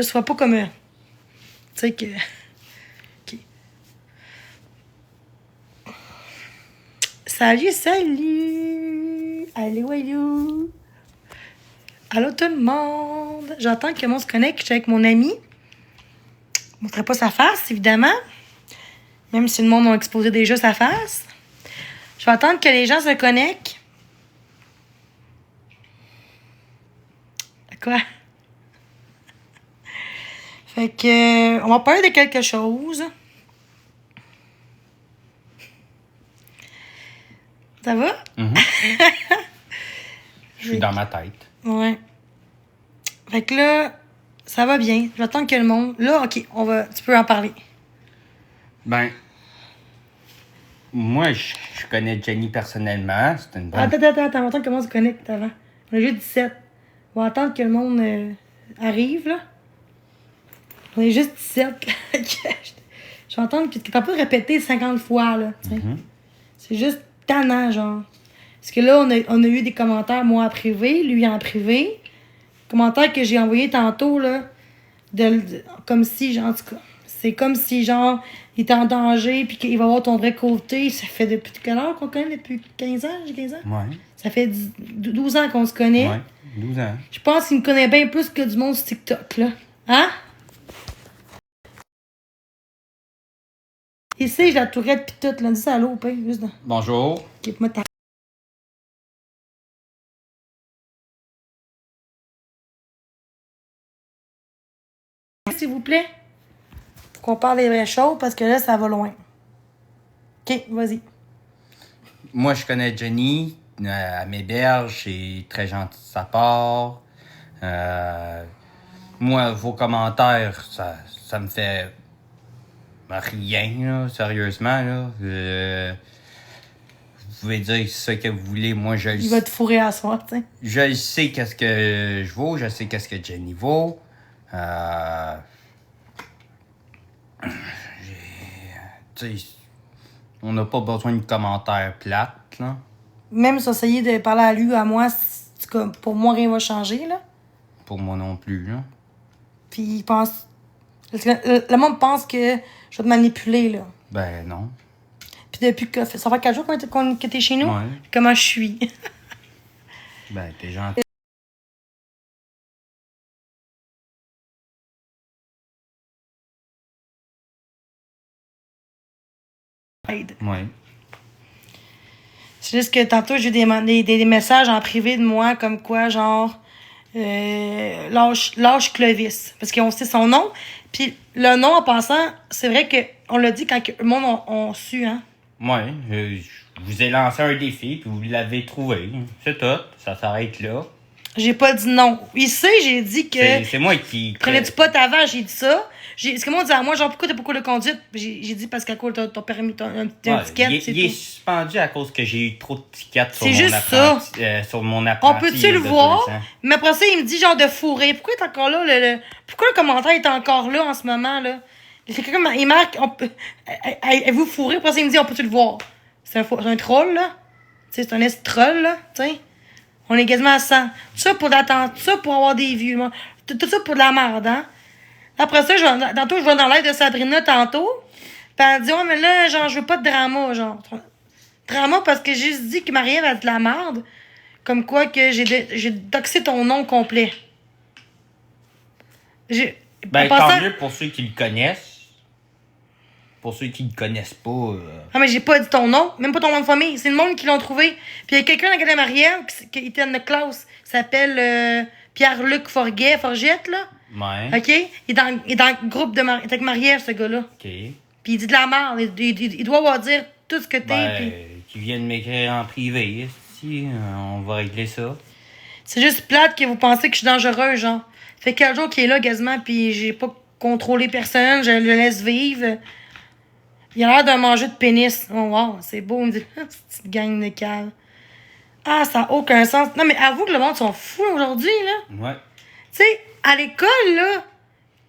ne sois pas comme... tu sais que... OK. Salut, salut! Allô, allô! Allô tout le monde! J'attends que le monde se connecte. Je suis avec mon ami. Je ne montrerai pas sa face, évidemment. Même si le monde a exposé déjà sa face. Je vais attendre que les gens se connectent. Quoi? Fait que... on va parler de quelque chose. Ça va? Je suis dans ma tête. Ouais. Fait que là, ça va bien. J'attends que le monde... Là, OK, tu peux en parler. Ben, moi, je connais Jenny personnellement. C'est une bonne... Attends, on va attendre que le monde se connecte avant. On est juste 17. On va attendre que le monde arrive, là. On est juste 17. Je vais attendre que t'as pas répété 50 fois, là. C'est juste tannant, genre. Parce que là, on a eu des commentaires, moi en privé, lui en privé. Commentaires que j'ai envoyés tantôt, là. Comme si, genre, en tout cas, c'est comme si, genre, il est en danger, puis qu'il va voir ton vrai côté. Ça fait depuis quelle heure qu'on connaît? Depuis 15 ans? J'ai 15 ans? Ouais. Ça fait 12 ans qu'on se connaît. Ouais, 12 ans. Je pense qu'il me connaît bien plus que du monde sur TikTok, là. Hein? Ici, j'ai la tourette pis tout, là. Dis ça à l'eau, pain, juste dans... Bonjour. OK, moi, ta... S'il vous plaît. Faut qu'on parle des vraies choses, parce que là, ça va loin. OK, vas-y. Moi, je connais Jenny. Elle m'héberge. C'est très gentil de sa part. Moi, vos commentaires, ça me fait rien, là, sérieusement. Là. Vous pouvez dire ce que vous voulez. Moi, Il va te fourrer à soir, tu sais. Je sais qu'est-ce que je vaux. Je sais qu'est-ce que Jenny vaut. Tu sais, on n'a pas besoin de commentaires plates, là. Même si essayer de parler à lui, à moi, comme, pour moi, rien va changer, là. Pour moi non plus, là. Puis il pense... Le monde pense que je vais te manipuler, là. Ben non. Puis depuis que... Ça fait 4 jours que t'es chez nous? Ouais. Comment je suis? Ben, t'es gentil. Ouais. C'est juste que tantôt, j'ai eu des messages en privé de moi, comme quoi, genre... lâche Clovis. Parce qu'on sait son nom. Puis le nom, en passant, c'est vrai qu'on l'a dit quand le monde on su, hein. Ouais. Je vous ai lancé un défi, puis vous l'avez trouvé. C'est tout. Ça s'arrête là. J'ai pas dit non. Ici, j'ai dit que... C'est moi qui... Prenais du pot avant, j'ai dit ça. Ce que moi, on disait à moi, genre, pourquoi t'as pas cours de conduite? J'ai dit parce qu'à cause de ton permis, un ticket, il est suspendu à cause que j'ai eu trop de tickets sur mon apprenti. On peut-tu le voir? Mais après ça, il me dit genre de fourrer. Pourquoi il est encore là? Pourquoi le commentaire est encore là en ce moment, là? Quelqu'un, il marque, vous fourrez? Après ça, il me dit, on peut-tu le voir? C'est un troll, là? Tu sais, c'est un troll, là, tu sais? On est quasiment à 100. Tout ça pour avoir des vues. Tout ça pour de la merde, hein? Après ça, tantôt, je vais dans l'aide de Sabrina tantôt. Puis elle dit, ouais, mais là, genre, je veux pas de drama, genre. Drama parce que j'ai juste dit que Marie-Ève a de la merde. Comme quoi que j'ai doxé ton nom complet. Ben, tant mieux pour ceux qui le connaissent. Pour ceux qui le connaissent pas... Ah, mais j'ai pas dit ton nom, même pas ton nom de famille. C'est le monde qui l'ont trouvé. Puis il y a quelqu'un dans la Marie-Ève qui était dans notre classe. Il s'appelle Pierre-Luc Forgette, là. Ouais. OK? Il est dans le groupe avec Marie-Ève, ce gars-là. OK. Puis il dit de la merde. Il doit avoir dire tout ce que t'es. Ben, puis... qui viennent m'écrire en privé. Si, on va régler ça. C'est juste plate que vous pensez que je suis dangereux, genre. Fait 4 jours qu'il est là, quasiment, puis j'ai pas contrôlé personne. Je le laisse vivre. Il a l'air d'un mangeur de pénis. Oh, wow, c'est beau. On me dit, petite gang de cave. Ah, ça n'a aucun sens. Non, mais avoue que le monde sont fous aujourd'hui, là. Ouais. Tu sais, à l'école, là.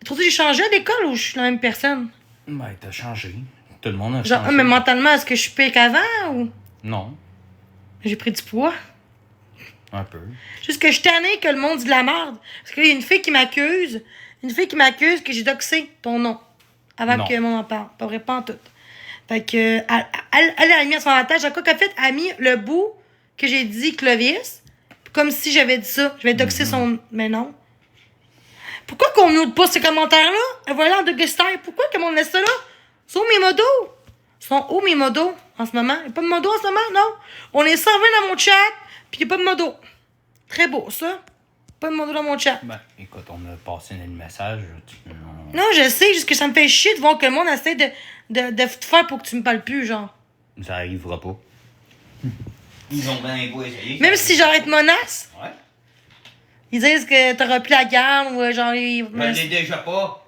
Trouves-tu que j'ai changé à l'école ou je suis la même personne? Ben, t'as changé. Tout le monde a Genre, changé. mais mentalement, est-ce que je suis pire qu'avant ou. Non. J'ai pris du poids. Un peu. Juste que je suis tannée que le monde dit de la merde. Parce qu'il y a une fille qui m'accuse Une fille qui m'accuse que j'ai doxé ton nom avant Non. que mon en parle. Pas vrai, pas en tout. Fait que, elle a mis à son avantage. À quoi qu'elle a fait? Elle a mis le bout que j'ai dit Clovis, comme si j'avais dit ça. Je vais doxer son. Mais non. Pourquoi qu'on nous pose ces commentaires-là? Voilà, en Dogstyle. Pourquoi que on laisse ça là? Sont où mes modos? Sont où mes modos en ce moment? Il n'y a pas de modos en ce moment? Non. On est 120 dans mon chat, puis il n'y a pas de modos. Très beau, ça. Pas de modos dans mon chat. Ben, écoute, on a passé le message. Non, je sais, juste que ça me fait chier de voir que le monde essaie de te faire pour que tu me parles plus, genre. Ça arrivera pas. Ils ont bien beau essayer. Même si j'arrête menace, Ouais. ils disent que t'auras plus la garde ou genre. Je l'ai déjà pas.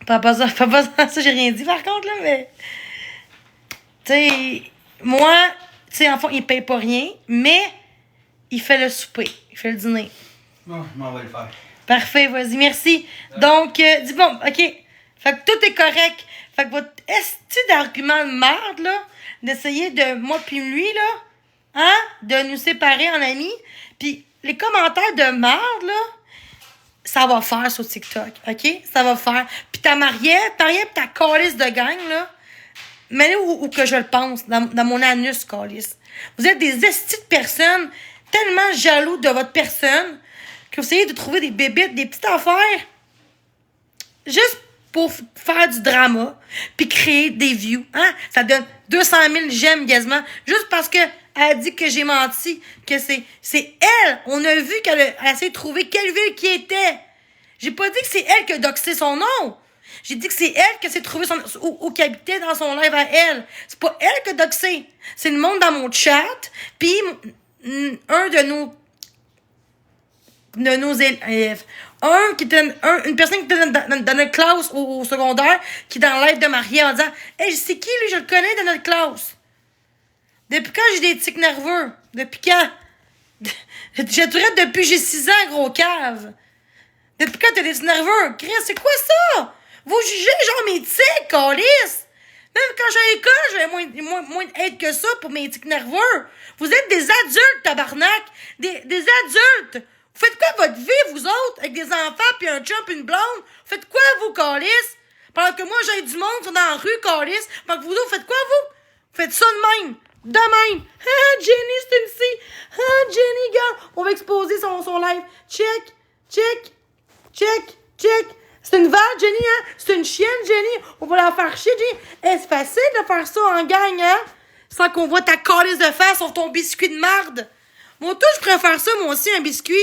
Pas ça, j'ai rien dit par contre, là, mais. Tu sais, moi, tu sais, en fond, il paye pas rien, mais il fait le souper, il fait le dîner. Non, je m'en vais le faire. Parfait, vas-y, merci. Donc, dis bon, OK. Fait que tout est correct. Fait que votre esti d'argument de merde, là, d'essayer de, moi puis lui, là, hein, de nous séparer en amis, puis les commentaires de merde, là, ça va faire sur TikTok, OK? Ça va faire. Puis ta Mariette, pis ta calice de gang, là, mais où que je le pense, dans mon anus, calice. Vous êtes des estis de personnes tellement jaloux de votre personne que vous essayez de trouver des bébites, des petites affaires, juste pour faire du drama, puis créer des views. Hein? Ça donne 200 000 j'aime quasiment, juste parce que elle a dit que j'ai menti, que c'est elle. On a vu qu'elle a essayé de trouver quelle ville qui était. J'ai pas dit que c'est elle qui a doxé son nom. J'ai dit que c'est elle qui s'est trouvé où qui habitait dans son live à elle. C'est pas elle qui a doxé. C'est le monde dans mon chat, puis un de nos élèves. Une personne qui était dans notre classe au secondaire, qui est dans l'aide de Marie en disant « Hey, c'est qui lui? Je le connais dans notre classe. » Depuis quand j'ai des tics nerveux? Depuis quand? J'ai tout depuis j'ai 6 ans, gros cave. Depuis quand t'as des tics nerveux? Chris, c'est quoi ça? Vous jugez genre mes tics, câlisse. Même quand j'étais à l'école, j'avais moins d'aide que ça pour mes tics nerveux. Vous êtes des adultes, tabarnak. Des adultes. Vous faites quoi votre vie, vous autres, avec des enfants, puis un chum, puis une blonde? Vous faites quoi, vous, câlisse? Pendant que moi, j'ai du monde, sont dans la rue, câlisse. Pendant que vous faites quoi, vous? Vous faites ça de même. De même. Ah, Jenny, c'est une fille. Ah, Jenny, gars. On va exposer son live. Check. C'est une vache, Jenny, hein? C'est une chienne, Jenny. On va la faire chier, Jenny. C'est facile de faire ça en gang, hein? Sans qu'on voit ta calice de face sur ton biscuit de marde. Moi, tout, je préfère ça, moi aussi, un biscuit.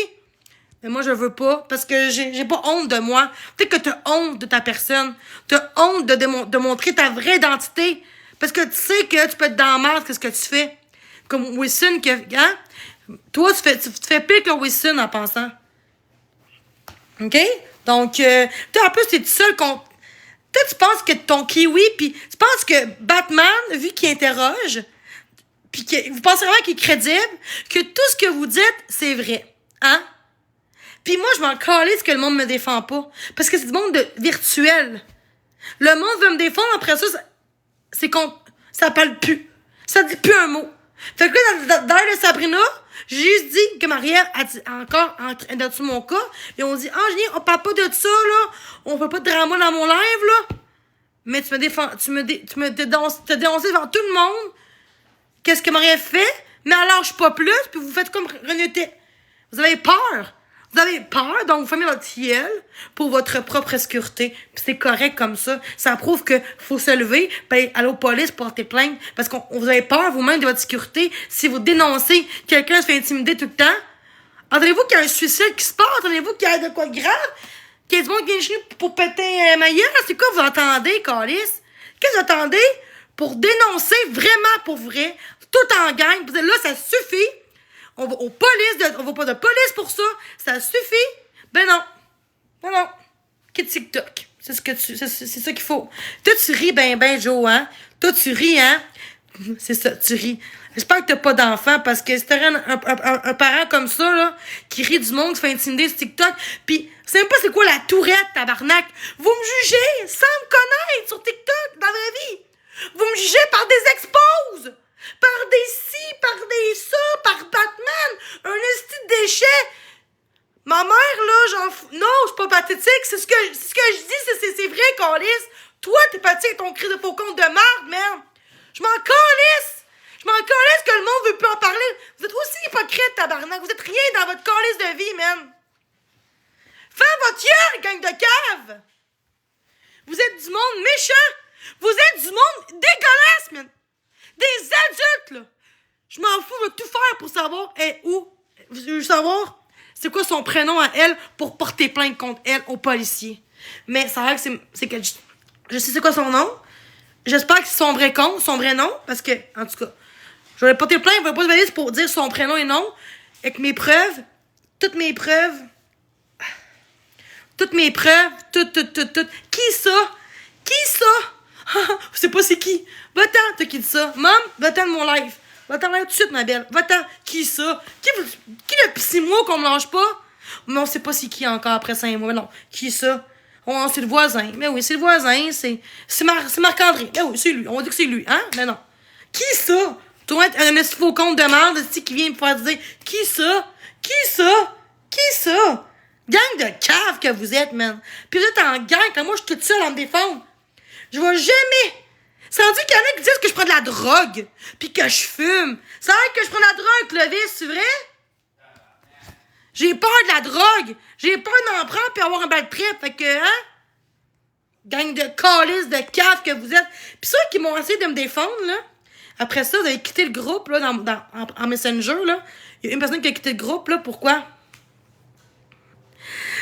Mais moi, je veux pas, parce que j'ai pas honte de moi. Peut-être que t'as honte de ta personne. T'as honte de montrer ta vraie identité. Parce que tu sais que tu peux être dans la merde, qu'est-ce que tu fais. Comme Wilson, hein? Toi, tu te fais pire que Wilson en pensant. OK? Donc, toi, en plus, t'es tout seul contre... Toi, tu penses que ton kiwi, puis tu penses que Batman, vu qu'il interroge, puis que vous pensez vraiment qu'il est crédible, que tout ce que vous dites, c'est vrai. Hein? Puis moi, je m'en calisse que le monde me défend pas. Parce que c'est du monde virtuel. Le monde veut me défendre, après ça, c'est qu'on... Ça parle plus. Ça dit plus un mot. Fait que là, dans le Sabrina, j'ai juste dit que Marie-Ève a dit encore dans mon cas, et on dit, Jenny, on parle pas de ça, là. On fait pas de drama dans mon live, là. Mais tu me défends, t'as dénoncé devant tout le monde. Qu'est-ce que Marie-Ève fait? Mais elle lâche pas plus, puis vous faites comme Renété. Vous avez peur. Vous avez peur, donc vous fermez votre ciel pour votre propre sécurité. Puis c'est correct comme ça. Ça prouve que faut se lever, puis aller aux police, porter plainte, parce qu'on vous avez peur vous-même de votre sécurité. Si vous dénoncez quelqu'un se fait intimider tout le temps, entendez-vous qu'il y a un suicide qui se passe? Entendez-vous qu'il y a de quoi de grave? Qu'il y a du monde qui vient pour péter ma gueule? C'est quoi vous entendez, Calice? Qu'est-ce que vous attendez pour dénoncer vraiment pour vrai, tout en gang? Vous êtes là, ça suffit. On va aux polices, on va pas de police pour ça. Ça suffit. Ben non. Quitte TikTok. C'est ça qu'il faut. Toi, tu ris ben, Joe, hein? Toi, tu ris, hein? C'est ça, tu ris. J'espère que t'as pas d'enfant, parce que si t'aurais un parent comme ça, là, qui rit du monde, qui fait intimider sur TikTok, pis c'est même pas c'est quoi la tourette, tabarnak. Vous me jugez sans me connaître sur TikTok, dans la vraie vie. Vous me jugez par des exposes. Par des ci, par des ça, par Batman, un esti de déchet. Ma mère, là, non, je suis pas pathétique. C'est ce que je dis, c'est vrai, câlisse. Toi, t'es pathétique avec ton cri de faux compte de merde, merde. Je m'en calisse. Je m'en calisse que le monde veut plus en parler. Vous êtes aussi hypocrite, tabarnak. Vous êtes rien dans votre calisse de vie, man. Faites votre gueule, gang de cave. Vous êtes du monde méchant. Vous êtes du monde dégueulasse, man. Des adultes, là. Je m'en fous, je vais tout faire pour savoir où. Je veux savoir c'est quoi son prénom à elle pour porter plainte contre elle aux policiers. Mais ça a l'air que c'est que je sais c'est quoi son nom. J'espère que c'est son vrai nom, parce que, en tout cas, je vais porter plainte, je vais pas se valider pour dire son prénom et nom, avec mes preuves, toutes mes preuves, toutes. Qui ça? Je sais pas c'est qui. Va-t'en, t'as qui dit ça? Maman, va-t'en de mon live. Va-t'en là tout de suite, ma belle. Va-t'en. Qui ça? Qui depuis 6 mois qu'on me lâche pas? Mais on sait pas c'est qui encore après 5 mois. Mais non. Qui ça? Oh, c'est le voisin. Mais oui, c'est le voisin. C'est Marc-André. Mais oui, c'est lui. On va dire que c'est lui. Hein? Mais non. Qui ça? Toi, un faux compte de merde qui vient me faire dire qui ça? Gang de cave que vous êtes, man. Puis vous êtes en gang, quand moi je suis toute seule à me défendre. Je vais jamais. C'est rendu qu'il y en a qui disent que je prends de la drogue, puis que je fume. C'est vrai que je prends de la drogue, Clovis, c'est vrai? J'ai peur de la drogue. J'ai peur d'en prendre puis avoir un bad trip. Fait que, hein? Gang de calices, de cave que vous êtes. Puis ceux qui m'ont essayé de me défendre, là, après ça, vous avez quitté le groupe, là, en Messenger, là. Il y a une personne qui a quitté le groupe, là. Pourquoi?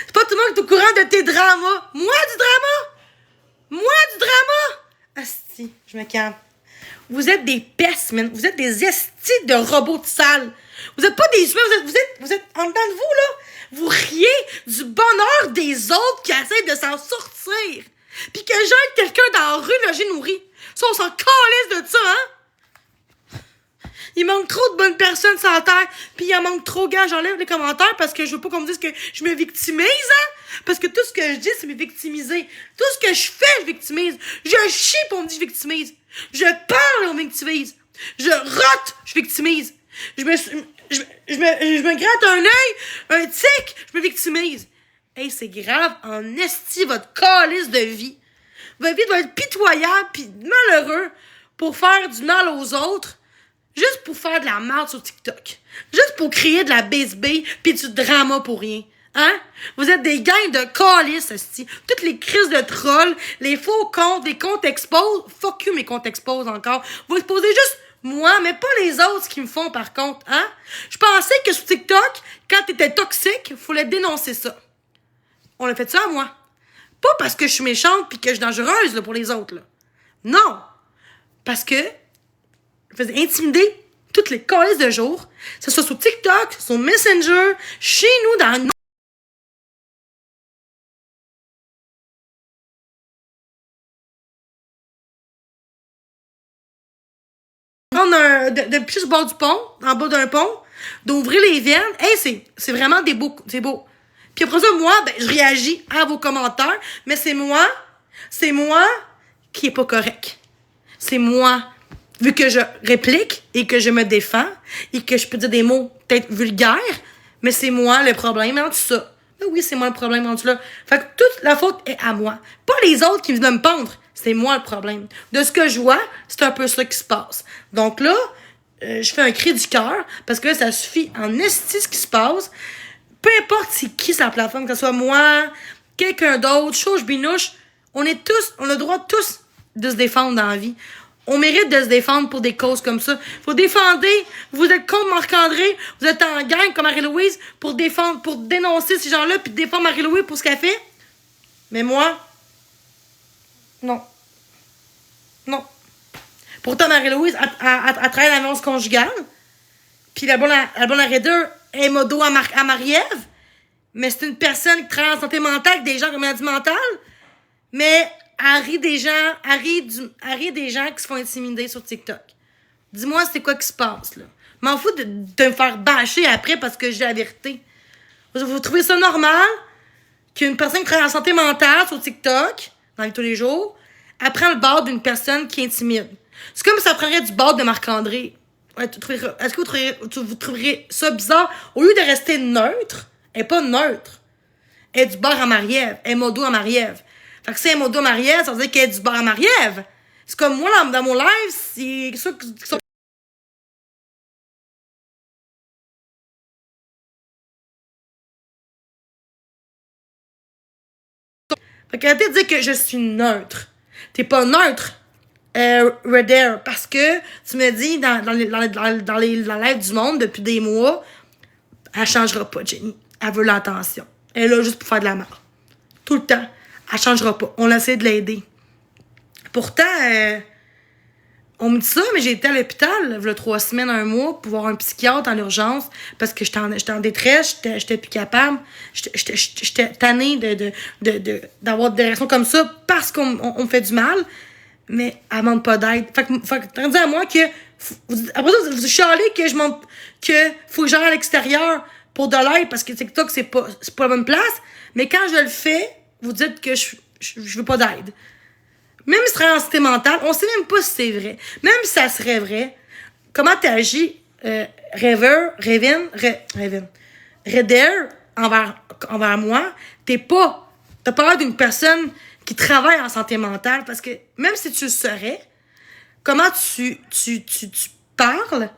C'est pas tout le monde qui est au courant de tes dramas. Moi, du drama! Asti, je me calme. Vous êtes des pestes, man. Vous êtes des estis de robots de salle. Vous êtes pas des humains, vous êtes en dedans de vous, là. Vous riez du bonheur des autres qui essaient de s'en sortir. Puis que j'aide quelqu'un dans la rue logé nourri. Ça, on s'en calisse de ça, hein? Il manque trop de bonnes personnes sur la terre. Puis il en manque trop, gars. J'enlève les commentaires parce que je veux pas qu'on me dise que je me victimise, hein? Parce que tout ce que je dis, c'est me victimiser. Tout ce que je fais, je victimise. Je chie pour on me dit je victimise. Je parle, on me victimise. Je rote, je victimise. Je me gratte un œil, un tic, je me victimise. Hey, c'est grave, en esti, votre calice de vie. Votre vie doit être pitoyable pis malheureux pour faire du mal aux autres, juste pour faire de la merde sur TikTok. Juste pour créer de la BSB pis du drama pour rien. Hein? Vous êtes des gangs de calices, esti. Toutes les crises de trolls, les faux comptes, les comptes expose. Fuck you, mes comptes expose encore. Vous exposez juste moi, mais pas les autres qui me font par contre, hein? Je pensais que sur TikTok, quand t'étais toxique, fallait dénoncer ça. On a fait ça à moi. Pas parce que je suis méchante pis que je suis dangereuse là, pour les autres, là. Non! Parce que je faisais intimider toutes les calices de jour, que ce soit sur TikTok, sur Messenger, chez nous, dans nos de plus au bord du pont, en bas d'un pont, d'ouvrir les veines. Hey, c'est vraiment c'est beau. Puis après ça, moi, ben, je réagis à vos commentaires, mais c'est moi qui est pas correct. C'est moi, vu que je réplique et que je me défends et que je peux dire des mots peut-être vulgaires, mais c'est moi le problème en tout ça. Ben oui, c'est moi le problème en tout là. Fait que toute la faute est à moi. Pas les autres qui viennent me pendre. C'est moi le problème. De ce que je vois, c'est un peu ça qui se passe. Donc là, je fais un cri du cœur, parce que là, ça suffit en esti ce qui se passe. Peu importe c'est qui sur la plateforme, que ce soit moi, quelqu'un d'autre, chouche, binouche, on a le droit tous de se défendre dans la vie. On mérite de se défendre pour des causes comme ça. Faut défendre, vous êtes contre Marc-André, vous êtes en gang comme Marie-Louise pour dénoncer ces gens-là puis défendre Marie-Louise pour ce qu'elle fait. Mais moi, non. Pourtant, Marie-Louise, elle travaille à l'annonce conjugale. Puis la bonne arrêteur est modo à Marie-Ève. Mais c'est une personne qui travaille en santé mentale avec des gens comme maladie mentale. Mais elle rit des gens qui se font intimider sur TikTok. Dis-moi, c'est quoi qui se passe, là? M'en fous de me faire bâcher après parce que j'ai la vérité. Vous trouvez ça normal qu'une personne qui travaille en santé mentale sur TikTok, dans la vie de tous les jours, apprend le bord d'une personne qui intimide? C'est comme si ça prendrait du bord de Marc-André. Est-ce que vous trouveriez ça bizarre? Au lieu de rester neutre Elle est pas neutre. Elle est du bord à Marie-Ève. Elle est modo à Marie-Ève. Fait que si elle est modo à Marie-Ève, ça veut dire qu'elle est du bord à Marie-Ève. C'est comme moi, dans mon live, c'est ça qui sont... Fait qu'arrêtez de dire que je suis neutre. T'es pas neutre, Red Air, parce que tu me dis dans les lives du monde depuis des mois, elle changera pas, Jenny. Elle veut l'attention. Elle est là juste pour faire de la merde. Tout le temps. Elle changera pas. On essaie de l'aider. Pourtant, on me dit ça, mais j'ai été à l'hôpital, il y a 3 semaines, 1 mois, pour voir un psychiatre en urgence, parce que j'étais en détresse, j'étais plus capable. J'étais tannée d'avoir des réactions comme ça, parce qu'on me fait du mal, mais elle demande pas d'aide. Fait que t'as dit à moi que, après ça, vous chialez que faut que j'aille à l'extérieur pour de l'aide, parce que TikTok, c'est pas la bonne place, mais quand je le fais, vous dites que je veux pas d'aide. Même si c'est en santé mentale, on sait même pas si c'est vrai. Même si ça serait vrai, comment t'agis, Redder, envers moi, t'as pas l'air d'une personne qui travaille en santé mentale, parce que même si tu le serais, comment tu parles,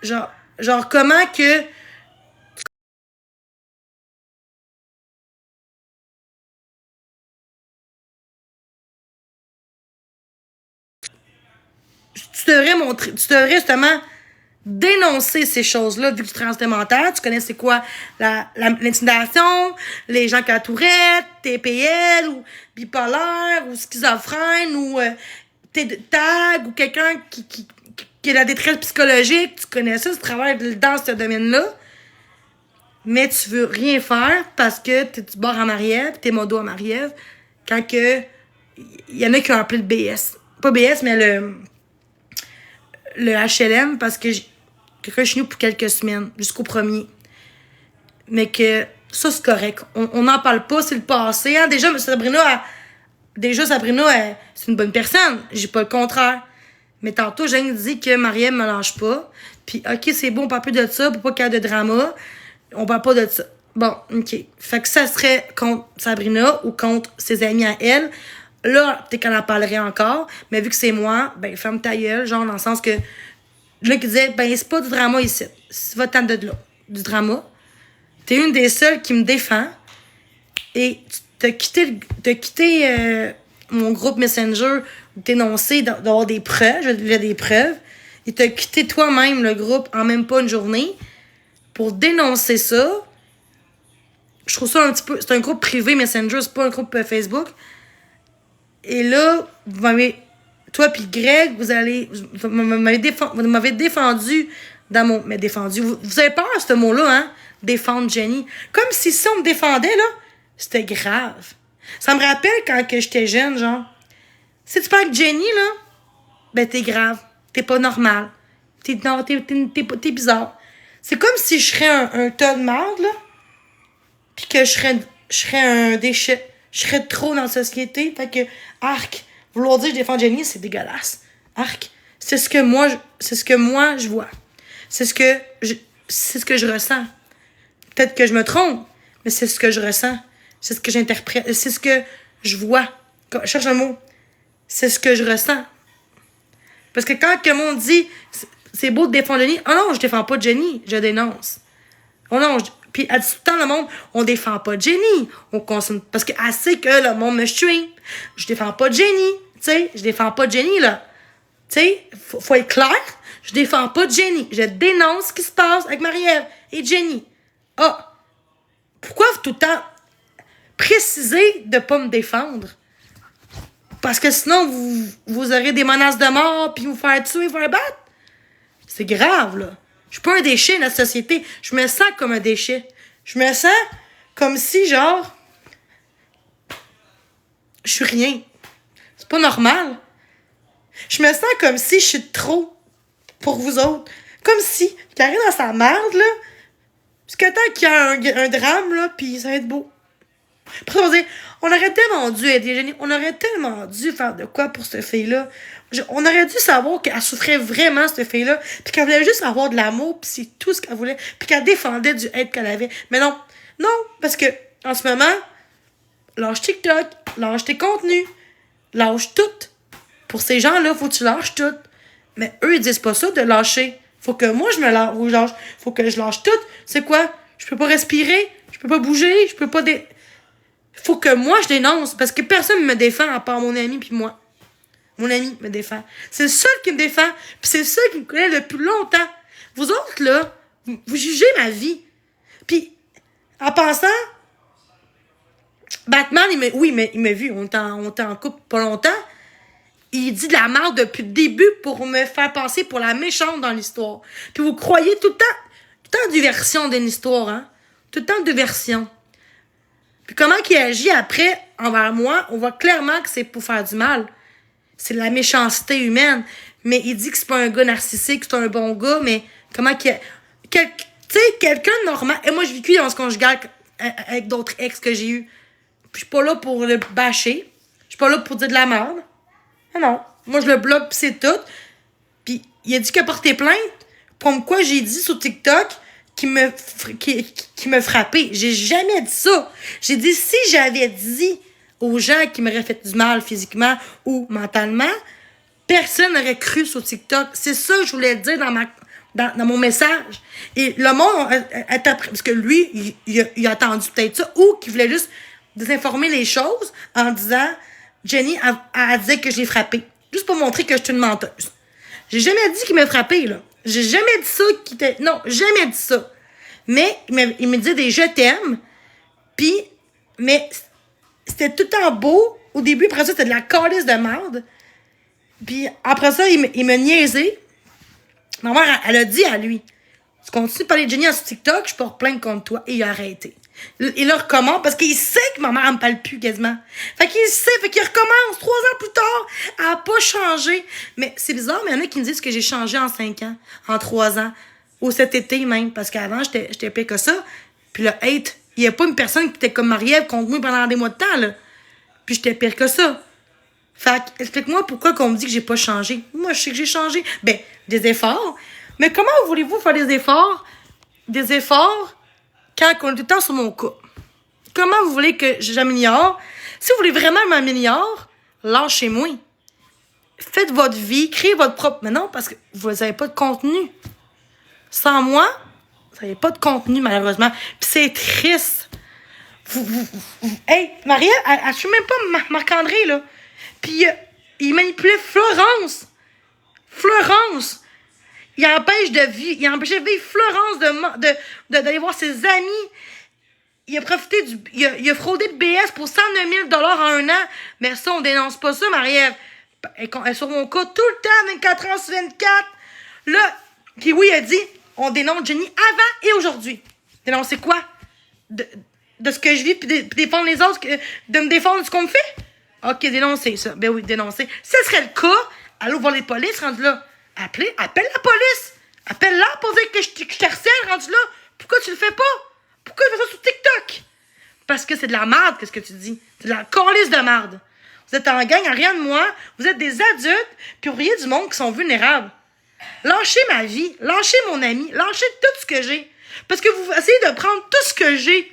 genre comment que tu devrais justement dénoncer ces choses-là, vu que tu travailles en santé mentale, tu connais c'est quoi l'intimidation, les gens qui ont la tourette, TPL, ou bipolaire, ou schizophrène, ou tag, ou quelqu'un qui a la détresse psychologique, tu connais ça, tu travailles dans ce domaine-là, mais tu veux rien faire parce que t'es du bord à Marie-Ève, t'es modo à Marie-Ève, quand que il y en a qui ont appelé le BS. Pas BS, mais le HLM, parce que quelqu'un chez nous pour quelques semaines, jusqu'au 1er. Mais que ça, c'est correct. On n'en parle pas, c'est le passé. Hein? Déjà, Sabrina, c'est une bonne personne. J'ai pas le contraire. Mais tantôt, j'ai dit que Marie-Ève me lâche pas. Puis, OK, c'est bon, on parle plus de ça, pour pas qu'il y ait de drama. On parle pas de ça. Bon, OK. Fait que ça serait contre Sabrina ou contre ses amis à elle. Là, peut-être qu'on en parlerait encore, mais vu que c'est moi, ben, ferme ta gueule, genre, dans le sens que, là, qui disait, ben, c'est pas du drama ici. Va-t'en de là. Du drama. T'es une des seules qui me défend. Et t'as quitté mon groupe Messenger, dénoncé d'avoir des preuves, j'ai des preuves. Et t'as quitté toi-même le groupe en même pas une journée pour dénoncer ça. Je trouve ça un petit peu, c'est un groupe privé Messenger, c'est pas un groupe Facebook. Et là, toi puis Greg, vous m'avez défendu dans mon... Mais défendu, vous avez peur de ce mot-là, hein? Défendre Jenny. Comme si on me défendait, là, c'était grave. Ça me rappelle quand que j'étais jeune, genre, si tu parles avec Jenny, là, ben t'es grave. T'es pas normal. T'es bizarre. C'est comme si je serais un tas de merde, là, pis que je serais un déchet. Je serais trop dans la société. Fait que, arc, vouloir dire que je défends Jenny, c'est dégueulasse. Arc, c'est ce que moi je vois. C'est ce que je ressens. Peut-être que je me trompe, mais c'est ce que je ressens. C'est ce que j'interprète. C'est ce que je vois. Je cherche un mot. C'est ce que je ressens. Parce que quand le monde dit c'est beau de défendre Jenny, oh non, je défends pas Jenny, je dénonce. Oh non, puis elle dit tout le temps, le monde, on défend pas Jenny. On consomme. Parce qu'elle sait que le monde me stream. Je défends pas Jenny. Tu sais, je défends pas Jenny, là. Tu sais, faut être clair. Je défends pas Jenny. Je dénonce ce qui se passe avec Marie-Ève et Jenny. Ah! Pourquoi tout le temps préciser de pas me défendre? Parce que sinon, vous aurez des menaces de mort, puis vous faire tuer, vous faire battre. C'est grave, là. Je suis pas un déchet dans la société. Je me sens comme un déchet. Je me sens comme si, genre, je suis rien. C'est pas normal. Je me sens comme si je suis trop pour vous autres. Comme si, j'arrive dans sa merde, là, jusqu'à temps qu'il y a un drame, là, pis ça va être beau. Après, on va dire, on aurait tellement dû aider Jenny, on aurait tellement dû faire de quoi pour cette fille-là. On aurait dû savoir qu'elle souffrait vraiment, cette fille-là, puis qu'elle voulait juste avoir de l'amour, puis c'est tout ce qu'elle voulait, puis qu'elle défendait du hate qu'elle avait. Mais non, non, parce que en ce moment, lâche TikTok, lâche tes contenus, lâche tout. Pour ces gens-là, faut que tu lâches tout. Mais eux, ils disent pas ça, de lâcher. Faut que moi, je me lâche. Faut que je lâche tout. C'est quoi? Je peux pas respirer, je peux pas bouger, je peux pas... Faut que moi, je dénonce, parce que personne me défend à part mon ami puis moi. Mon ami me défend. C'est le seul qui me défend, puis c'est le seul qui me connaît le plus longtemps. Vous autres, là, vous jugez ma vie. Puis, en pensant... Batman, il m'a vu. On était en couple pas longtemps. Il dit de la merde depuis le début pour me faire passer pour la méchante dans l'histoire. Puis vous croyez tout le temps diversion d'une histoire, hein? Tout le temps de version. Puis comment il agit après envers moi, on voit clairement que c'est pour faire du mal. C'est de la méchanceté humaine. Mais il dit que c'est pas un gars narcissique, c'est un bon gars, mais comment qu'il... Tu sais, quelqu'un de normal... Et moi, je vis dans ce conjugal avec d'autres ex que j'ai eu. Puis je suis pas là pour le bâcher. Je suis pas là pour dire de la merde. Non. Moi, je le bloque, pis c'est tout. Puis il a dit qu'il a porté plainte. Pour quoi j'ai dit sur TikTok qui me frappait. J'ai jamais dit ça. J'ai dit, si j'avais dit aux gens qui m'auraient fait du mal physiquement ou mentalement, personne n'aurait cru sur TikTok. C'est ça que je voulais dire dans mon message. Et le monde parce que lui, il a attendu peut-être ça, ou qu'il voulait juste désinformer les choses en disant, Jenny, elle disait que je l'ai frappé. Juste pour montrer que je suis une menteuse. J'ai jamais dit qu'il m'a frappé, là. J'ai jamais dit ça qu'il était... Non, jamais dit ça. Mais il me disait des « je t'aime ». Puis, mais c'était tout le temps beau. Au début, après ça, c'était de la calice de merde. Puis après ça, il me niaisait. Ma mère, elle a dit à lui, « Tu continues de parler de Jenny sur TikTok, je porte plainte contre toi. » Et il a arrêté. Il le recommence parce qu'il sait que ma mère, elle me parle plus quasiment. Fait qu'il sait, fait qu'il recommence 3 ans plus tard. Elle a pas changé. Mais c'est bizarre, mais il y en a qui me disent que j'ai changé en 5 ans, en 3 ans. Ou cet été même, parce qu'avant, j'étais pire que ça. Puis le hate, il y a pas une personne qui était comme Marie-Ève contre moi pendant des mois de temps, là. Puis j'étais pire que ça. Fait explique-moi pourquoi qu'on me dit que j'ai pas changé. Moi, je sais que j'ai changé. Ben, des efforts. Mais comment voulez-vous faire des efforts? Des efforts quand on est tout le temps sur mon cas. Comment vous voulez que j'améliore? Si vous voulez vraiment m'améliorer, lâchez-moi. Faites votre vie, créez votre propre... Mais non, parce que vous n'avez pas de contenu. Sans moi, vous n'avez pas de contenu, malheureusement. Puis c'est triste. Hey, Marie, elle suit même pas Marc-André, là. Puis il manipulait Florence. Florence. Il empêchait de vivre Florence d'aller voir ses amis. Il a profité il a fraudé de BS pour 109 000 $ en 1 an. Mais ça, on dénonce pas ça, Marie-Ève. Elle est sur mon cas tout le temps, 24 heures sur 24. Là, puis oui, il a dit, on dénonce Jenny avant et aujourd'hui. Dénoncer quoi? De ce que je vis, puis défendre les autres, de me défendre de ce qu'on me fait? OK, dénoncer ça. Ben oui, dénoncer. Si ce serait le cas, allô voir les polices, rendu là. Appelle la police. Appelle-la pour dire que je te harcèle, rendu là. Pourquoi tu le fais pas? Pourquoi tu fais ça sur TikTok? Parce que c'est de la merde, qu'est-ce que tu dis? C'est de la calice de merde. Vous êtes en gang, en rien de moi. Vous êtes des adultes, puis vous riez du monde qui sont vulnérables. Lâchez ma vie, lâchez mon ami, lâchez tout ce que j'ai. Parce que vous essayez de prendre tout ce que j'ai.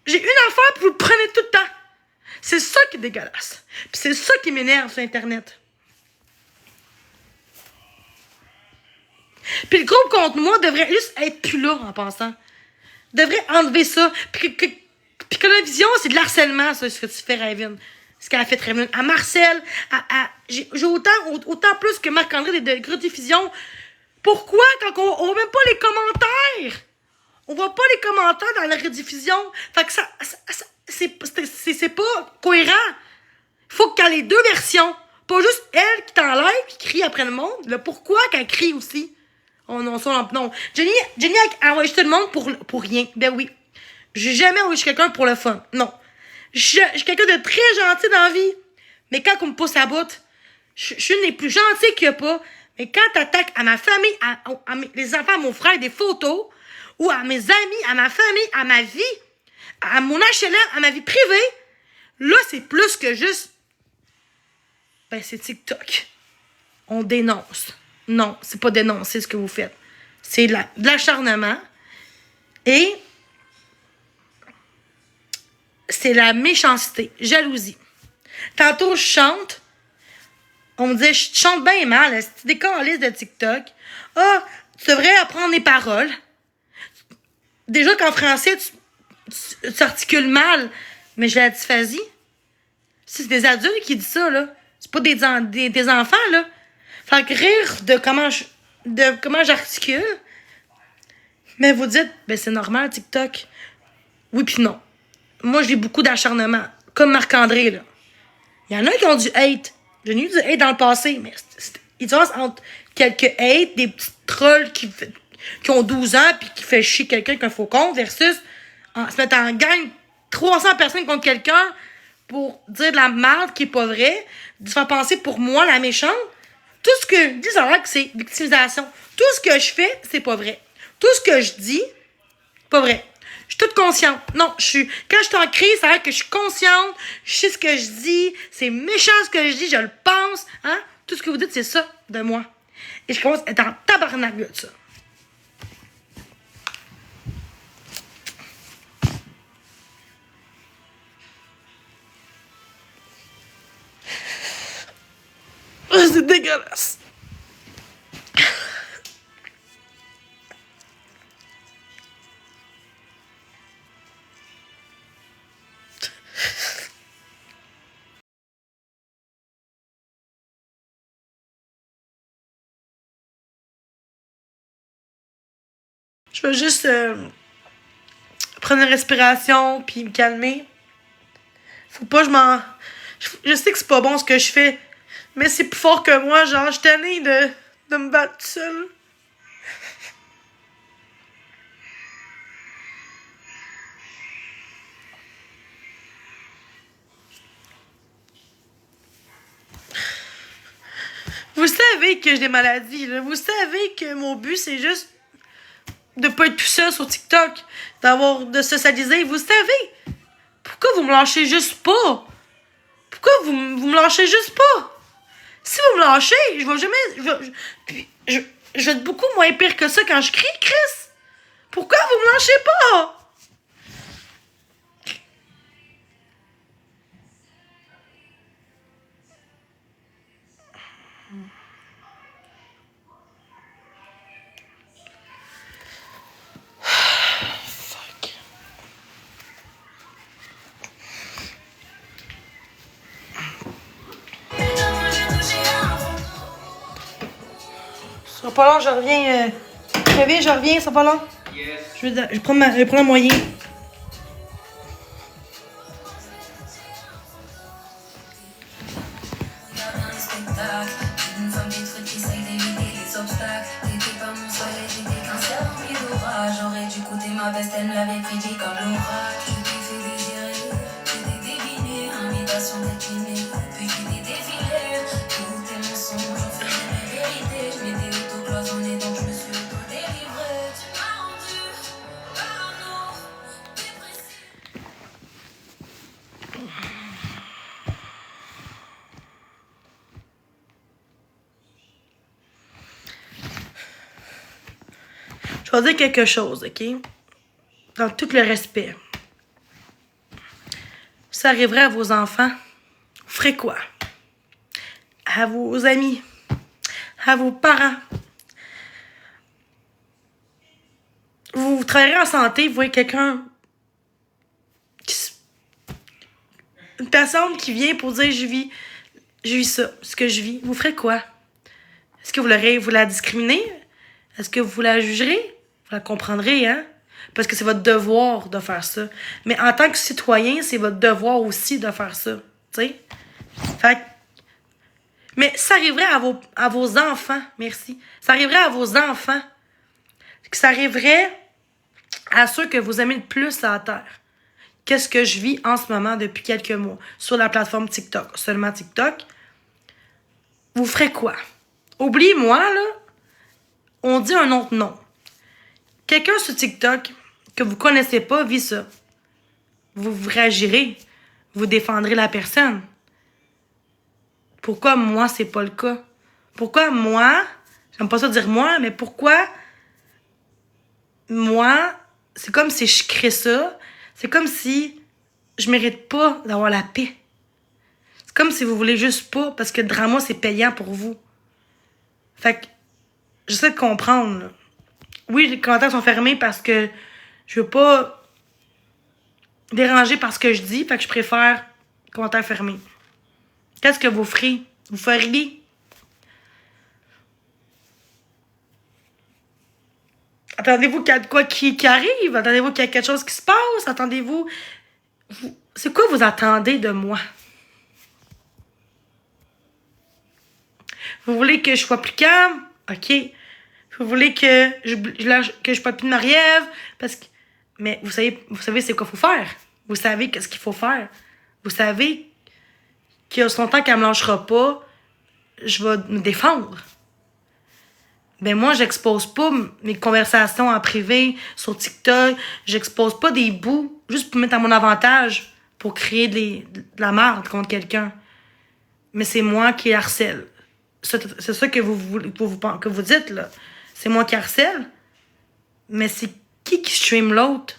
J'ai une affaire, puis vous le prenez tout le temps. C'est ça qui est dégueulasse. Puis c'est ça qui m'énerve sur Internet. Puis le groupe contre moi devrait juste être plus là, en pensant. Devrait enlever ça. Puis que la vision, c'est de l'harcèlement, ça, ce que tu fais, Raven. Ce qu'elle a fait, Raven. À Marcel, j'ai autant plus que Marc-André de rediffusion. Pourquoi, quand on voit même pas les commentaires? On voit pas les commentaires dans la rediffusion. Fait que c'est pas cohérent. Faut qu'il y ait les deux versions. Pas juste elle qui t'enlève, qui crie après le monde. Le pourquoi qu'elle crie aussi. Oh non, ça, non. Jenny a envoyé tout le monde pour rien. Ben oui. J'ai jamais envoyé quelqu'un pour le fun. Non. Je suis quelqu'un de très gentil dans la vie. Mais quand on me pousse à bout, je suis une des plus gentilles qu'il n'y a pas. Mais quand t'attaques à ma famille, les enfants, à mon frère, des photos, ou à mes amis, à ma famille, à ma vie, À mon HLM, à ma vie privée, là, c'est plus que juste... Ben, c'est TikTok. On dénonce. Non, c'est pas dénoncer ce que vous faites. C'est de l'acharnement. Et c'est la méchanceté, jalousie. Tantôt, je chante. On me disait, je chante bien mal. C'est des calices de TikTok. Ah, tu devrais apprendre les paroles. Déjà qu'en français, tu articules mal. Mais j'ai la dysphasie. C'est des adultes qui disent ça, là. C'est pas des enfants, là. Fait que rire de comment j'articule. Mais vous dites, ben c'est normal, TikTok. Oui puis non. Moi, j'ai beaucoup d'acharnement. Comme Marc-André, là. Il y en a qui ont du hate. J'ai eu du hate dans le passé, mais ils différence entre quelques hate, des petits trolls qui ont 12 ans puis qui fait chier quelqu'un qu'un faucon, versus se mettre en gang 300 personnes contre quelqu'un pour dire de la merde qui est pas vraie, de faire penser pour moi la méchante. Tout ce que je dis, ça a l'air que c'est victimisation. Tout ce que je fais, c'est pas vrai. Tout ce que je dis, pas vrai. Je suis toute consciente. Non, quand je suis en crise, ça a l'air que je suis consciente, je sais ce que je dis, c'est méchant ce que je dis, je le pense, hein. Tout ce que vous dites, c'est ça de moi. Et je commence à être en tabarnak de ça. C'est dégueulasse. Je vais juste prendre une respiration puis me calmer. Faut pas je sais que c'est pas bon ce que je fais, mais c'est plus fort que moi. Genre, je suis tannée de me battre seule. Vous savez que j'ai des maladies, là. Vous savez que mon but, c'est juste de pas être tout seul sur TikTok, de socialiser. Vous savez. Pourquoi vous me lâchez juste pas? Pourquoi vous me lâchez juste pas? Si vous me lâchez, je vais jamais... Je vais être beaucoup moins pire que ça quand je crie, Chris. Pourquoi vous me lâchez pas? Fuck. Ça sera pas long, je reviens. Je reviens, ça sera pas long. Yes. Je prends un moyen. Une femme détruite qui essaye d'éviter les obstacles. T'étais pas mon soleil, j'étais qu'un ciel rempli d'orage. J'aurais dû coûter ma veste, elle me l'avait prédit comme l'orage. Je t'ai fait désirer, je t'ai deviné, invitation déclinée. Puis tu t'es défilé, tous tes mensonges ont fait mes vérités. Je m'étais auto-cloisonné, donc je me suis auto-délivré. Tu m'as rendu parano, dépressif. Je vais dire quelque chose, OK? Dans tout le respect. Ça arriverait à vos enfants, vous ferez quoi? À vos amis, à vos parents. Vous travaillerez en santé, vous voyez quelqu'un... Une personne qui vient pour dire je vis ça, ce que je vis. Vous ferez quoi? Est-ce que vous la discriminez? Est-ce que vous la jugerez? Vous la comprendrez, hein? Parce que c'est votre devoir de faire ça. Mais en tant que citoyen, c'est votre devoir aussi de faire ça. Tu sais? Fait que... Mais ça arriverait à vos enfants. Merci. Ça arriverait à vos enfants. Ça arriverait à ceux que vous aimez le plus à la terre. Qu'est-ce que je vis en ce moment depuis quelques mois sur la plateforme TikTok? Seulement TikTok. Vous ferez quoi? Oubliez-moi, là. On dit un autre nom. Quelqu'un sur TikTok que vous connaissez pas vit ça. vous réagirez. Vous défendrez la personne. Pourquoi moi, c'est pas le cas? Pourquoi moi, j'aime pas ça dire moi, mais pourquoi moi, c'est comme si je crée ça, c'est comme si je mérite pas d'avoir la paix. C'est comme si vous voulez juste pas, parce que le drama, c'est payant pour vous. Fait que, j'essaie de comprendre, là. Oui, les commentaires sont fermés parce que je veux pas déranger par ce que je dis, fait que je préfère commentaires fermés. Qu'est-ce que vous ferez? Vous feriez? Attendez-vous qu'il y a de quoi qui arrive? Attendez-vous qu'il y a quelque chose qui se passe? Attendez-vous... C'est quoi vous attendez de moi? Vous voulez que je sois plus calme? OK. Vous voulez que je parle plus de Marie-Ève? Parce que... Mais vous savez c'est quoi qu'il faut faire. Vous savez qu'est-ce qu'il faut faire. Vous savez qu'il y a son temps qu'elle me lâchera pas, je vais me défendre. Ben moi, j'expose pas mes conversations en privé sur TikTok. J'expose pas des bouts juste pour mettre à mon avantage pour créer de la merde contre quelqu'un. Mais c'est moi qui harcèle. C'est ça que vous dites, là. C'est moi qui harcèle. Mais c'est qui stream l'autre?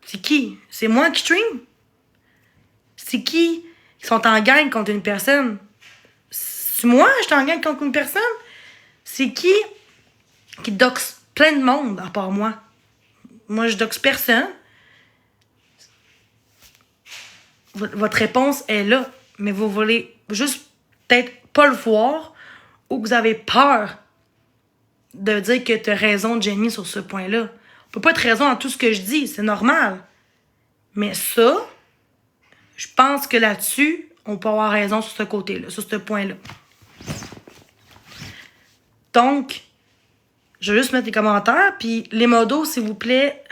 C'est qui? C'est moi qui stream? C'est qui sont en gang contre une personne? C'est moi, je suis en gang contre une personne? C'est qui doxe plein de monde à part moi? Moi, je doxe personne. Votre réponse est là, mais vous voulez juste peut-être pas le voir ou que vous avez peur de dire que tu as raison, Jenny, sur ce point-là. On peut pas être raison dans tout ce que je dis, c'est normal. Mais ça, je pense que là-dessus, on peut avoir raison sur ce côté-là, sur ce point-là. Donc, je vais juste mettre les commentaires, puis les modos, s'il vous plaît,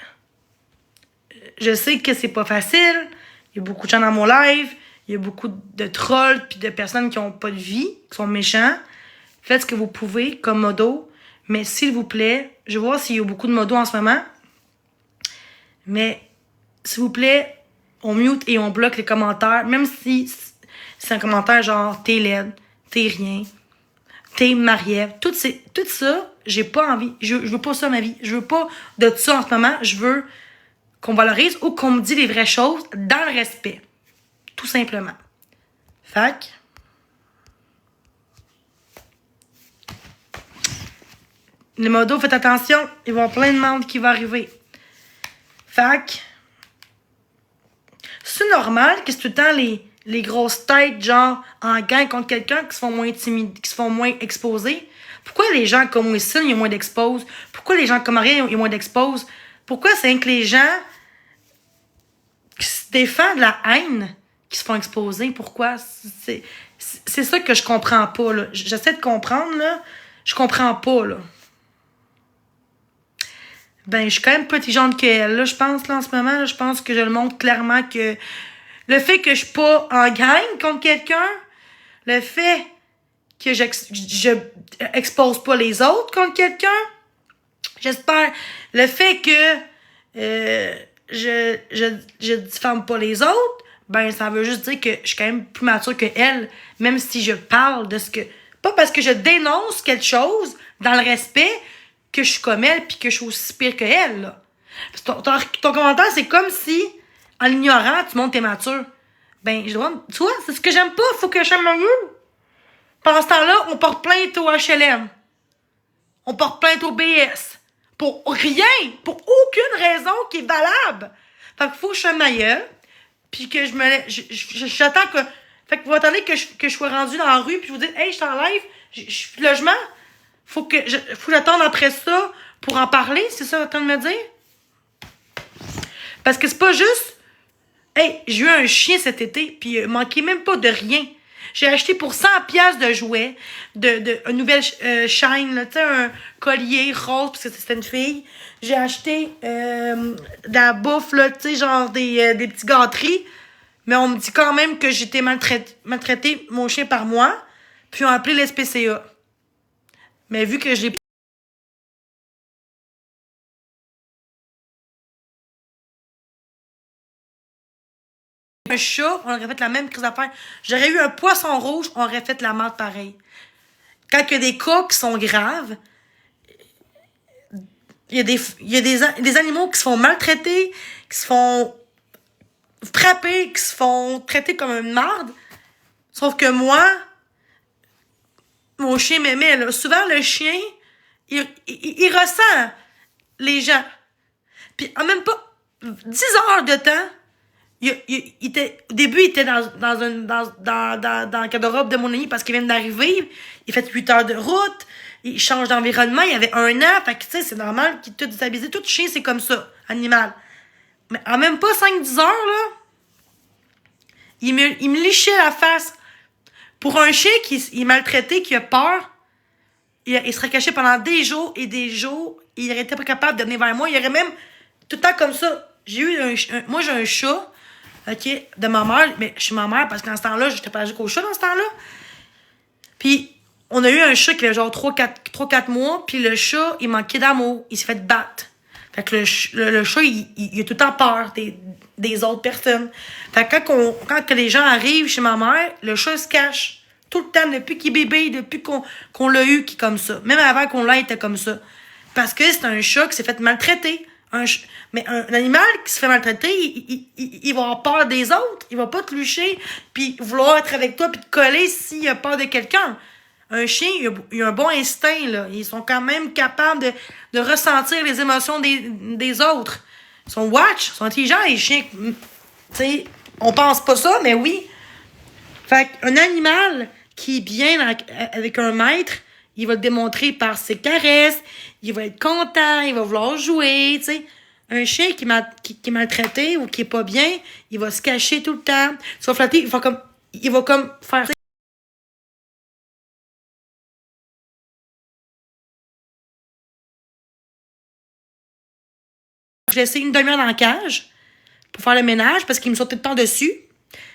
je sais que c'est pas facile, il y a beaucoup de gens dans mon live, il y a beaucoup de trolls, puis de personnes qui ont pas de vie, qui sont méchants. Faites ce que vous pouvez comme modo, mais s'il vous plaît, je vais voir s'il y a beaucoup de modos en ce moment, mais s'il vous plaît, on mute et on bloque les commentaires, même si c'est un commentaire genre « t'es laide »,« t'es rien », t'es Marie-Ève, tout ça, j'ai pas envie. Je veux pas ça dans ma vie. Je veux pas de ça en ce moment. Je veux qu'on valorise ou qu'on me dise les vraies choses dans le respect. Tout simplement. Fait les modos, faites attention. Il va y avoir plein de monde qui va arriver. Fait c'est normal que c'est tout le temps les grosses têtes, genre, en gang contre quelqu'un qui se font moins intimider, qui se font moins exposer. Pourquoi les gens comme Wilson, ils ont moins d'expose? Pourquoi les gens comme Maria, ils ont moins d'expose? Pourquoi c'est que les gens qui se défendent de la haine qui se font exposer? Pourquoi? C'est ça que je comprends pas, là. J'essaie de comprendre, là. Je comprends pas, là. Ben, je suis quand même plus intelligente qu'elle, là, je pense, là, en ce moment, là. Je pense que je le montre clairement que le fait que je suis pas en gang contre quelqu'un, le fait que je expose pas les autres contre quelqu'un, j'espère, le fait que je diffame pas les autres, ben ça veut juste dire que je suis quand même plus mature que elle, même si je parle de ce que... Pas parce que je dénonce quelque chose dans le respect que je suis comme elle puis que je suis aussi pire que elle, là. Parce que ton commentaire, c'est comme si, en l'ignorant, tu montres t'es mature. Ben, je dois... Tu vois, c'est ce que j'aime pas, faut que j'aime ma gueule. Pendant ce temps-là, on porte plainte au HLM. On porte plainte au BS. Pour rien, pour aucune raison qui est valable. Fait qu'il faut que je fasse ma gueule, puis que j'attends que... Fait que vous attendez que je sois rendu dans la rue, puis je vous dis, hey, je suis en live, je suis logement. Faut que j'attende après ça pour en parler, c'est ça que tu es en train de me dire? Parce que c'est pas juste... Hey, j'ai eu un chien cet été, puis il manquait même pas de rien. J'ai acheté pour 100$ de jouets, une nouvelle chaîne, là, tu sais, un collier rose, parce que c'était une fille. J'ai acheté de la bouffe, là, tu sais, genre des petits gâteries. Mais on me dit quand même que j'étais maltraité mon chien par moi, puis on a appelé l'SPCA. Mais vu que je l'ai un chat, on aurait fait la même crise d'affaires. J'aurais eu un poisson rouge, on aurait fait la merde pareil. Quand il y a des cas qui sont graves, il y a des animaux qui se font maltraiter, qui se font frapper, qui se font traiter comme une marde. Sauf que moi, mon chien m'aimait, là. Souvent, le chien, il ressent les gens. Puis, en même pas 10 heures de temps, au début, il était dans le garde-robe de mon ami parce qu'il vient d'arriver. Il fait 8 heures de route. Il change d'environnement. Il avait 1 an. Fait que, tu sais, c'est normal qu'il te déstabilise. Tout chien, c'est comme ça, animal. Mais en même pas 5-10 heures, là, il me lichait la face. Pour un chien qui est maltraité, qui a peur, il serait caché pendant des jours et des jours. Il aurait été pas capable de venir vers moi. Il aurait même, tout le temps comme ça. Moi, j'ai un chat, OK, de ma mère. Mais chez ma mère, parce que dans ce temps-là, j'étais pas allergique au chat dans ce temps-là. Puis, on a eu un chat qui avait genre 3-4 mois. Puis le chat, il manquait d'amour. Il s'est fait battre. Fait que le chat, il a tout le temps peur des autres personnes. Fait que quand les gens arrivent chez ma mère, le chat se cache. Tout le temps, depuis qu'il est bébé, depuis qu'on l'a eu, qui est comme ça. Même avant qu'on l'ait, il était comme ça. Parce que c'est un chat qui s'est fait maltraiter. Mais un animal qui se fait maltraiter, il va avoir peur des autres. Il va pas te lucher, puis vouloir être avec toi, puis te coller s'il a peur de quelqu'un. Un chien, il a un bon instinct, là. Ils sont quand même capables de ressentir les émotions des autres. Ils sont watch, ils sont intelligents, les chiens. Tu sais, on pense pas ça, mais oui. Fait qu'un animal qui est bien avec un maître, il va le démontrer par ses caresses, il va être content, il va vouloir jouer, tu sais. Un chien qui est maltraité ou qui est pas bien, il va se cacher tout le temps. Tu vas flatter, il va comme faire... Je laissais une demi-heure dans la cage pour faire le ménage parce qu'il me sautait tout le temps dessus.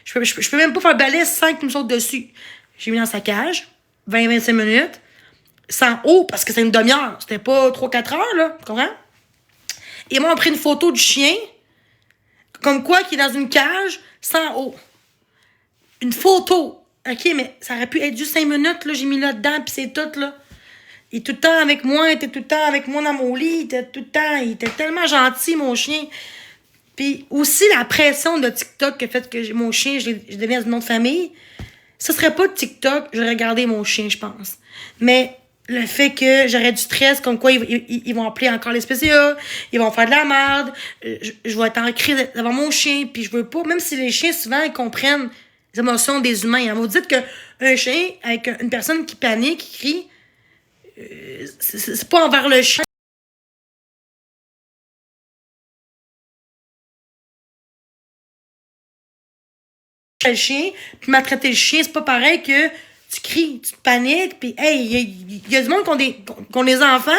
Je peux même pas faire le balai sans qu'il me saute dessus. J'ai mis dans sa cage, 20-25 minutes, sans eau, parce que c'est une demi-heure. C'était pas 3-4 heures, là. Tu comprends? Et moi, on a pris une photo du chien, comme quoi qu'il est dans une cage, sans eau. Une photo. OK, mais ça aurait pu être juste 5 minutes, là. J'ai mis là-dedans, pis c'est tout, là. Il est tout le temps avec moi, il était tout le temps avec moi dans mon lit, il était tellement gentil, mon chien. Puis aussi, la pression de TikTok qui a fait que mon chien, je deviens du nom de famille, ce serait pas de TikTok, j'aurais gardé mon chien, je pense. Mais le fait que j'aurais du stress, comme quoi ils vont appeler encore les SPCA, ils vont faire de la merde, je vais être en crise devant mon chien, puis je veux pas, même si les chiens, souvent, ils comprennent les émotions des humains. Hein. Vous dites qu'un chien, avec une personne qui panique, qui crie, c'est pas envers le chien. Le chien, puis maltraiter le chien, c'est pas pareil que tu cries, tu paniques, puis hey, il y a du monde qui ont des enfants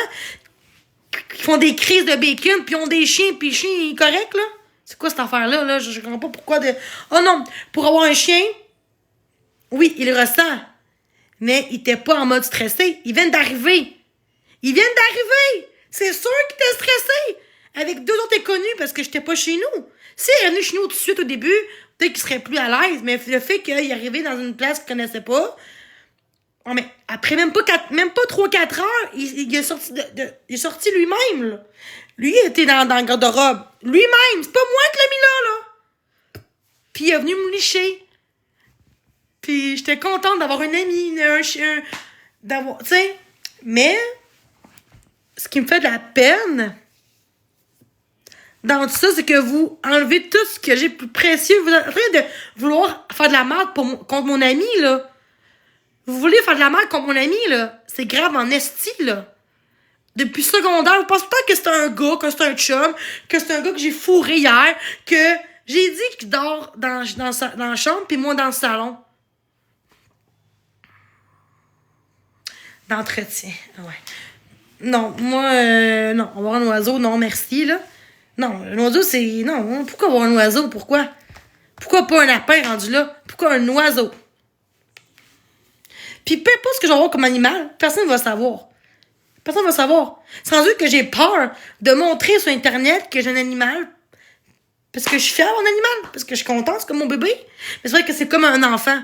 qui font des crises de bacon, puis ont des chiens, puis le chien il est correct, là. C'est quoi cette affaire-là, là? Je comprends pas pourquoi de... Oh non, pour avoir un chien, oui, il le ressent, mais il était pas en mode stressé. Il vient d'arriver. C'est sûr qu'il était stressé. Avec 2 autres inconnus parce que j'étais pas chez nous. S'il est revenu chez nous tout de suite au début, peut-être qu'il serait plus à l'aise. Mais le fait qu'il est arrivé dans une place qu'il connaissait pas, oh, mais après même pas 3-4 heures, il est sorti il est sorti lui-même, là. Lui, il était dans le garde-robe. Lui-même. C'est pas moi qui l'ai mis là. Puis il est venu me licher. Puis j'étais contente d'avoir une amie, un chien, d'avoir, tu sais. Mais, ce qui me fait de la peine dans tout ça, c'est que vous enlevez tout ce que j'ai de plus précieux. Vous êtes en train de vouloir faire de la merde contre mon ami, là. Vous voulez faire de la merde contre mon ami, là. C'est grave en esti, là. Depuis secondaire, vous pensez pas que c'est un gars, que c'est un chum, que c'est un gars que j'ai fourré hier, que j'ai dit qu'il dort dans la chambre, puis moi dans le salon. D'entretien, ouais. Non, moi, non, avoir un oiseau, non, merci, là. Non, un oiseau, c'est... Non, pourquoi avoir un oiseau? Pourquoi? Pourquoi pas un lapin rendu là? Pourquoi un oiseau? Puis peu importe ce que je vais avoir comme animal, personne ne va savoir. Personne ne va savoir. C'est rendu que j'ai peur de montrer sur Internet que j'ai un animal Parce que je suis fière de mon animal. Parce que je suis contente, c'est comme mon bébé. Mais c'est vrai que c'est comme un enfant.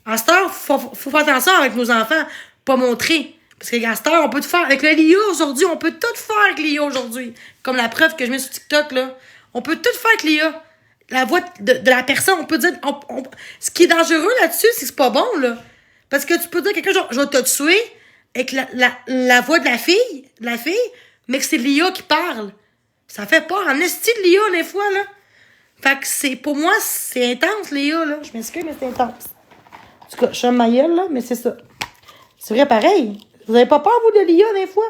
À cette heure, faut faire attention avec nos enfants. Pas montrer. Parce qu'à cette heure, on peut tout faire. Avec le LIA aujourd'hui, on peut tout faire avec l'IA aujourd'hui. Comme la preuve que je mets sur TikTok, là. On peut tout faire avec l'IA. La voix de la personne, on peut dire... Ce qui est dangereux là-dessus, c'est que c'est pas bon, là. Parce que tu peux dire à quelqu'un, genre, je vais te tuer avec la voix de la fille, mais que c'est l'IA qui parle. Ça fait peur. En esti de l'IA, des fois, là. Fait que c'est... Pour moi, c'est intense, l'IA, là. Je m'excuse, mais c'est intense. En tout cas, je suis ma gueule, là, mais c'est ça. C'est vrai, pareil. Vous avez pas peur, vous, de l'IA, des fois?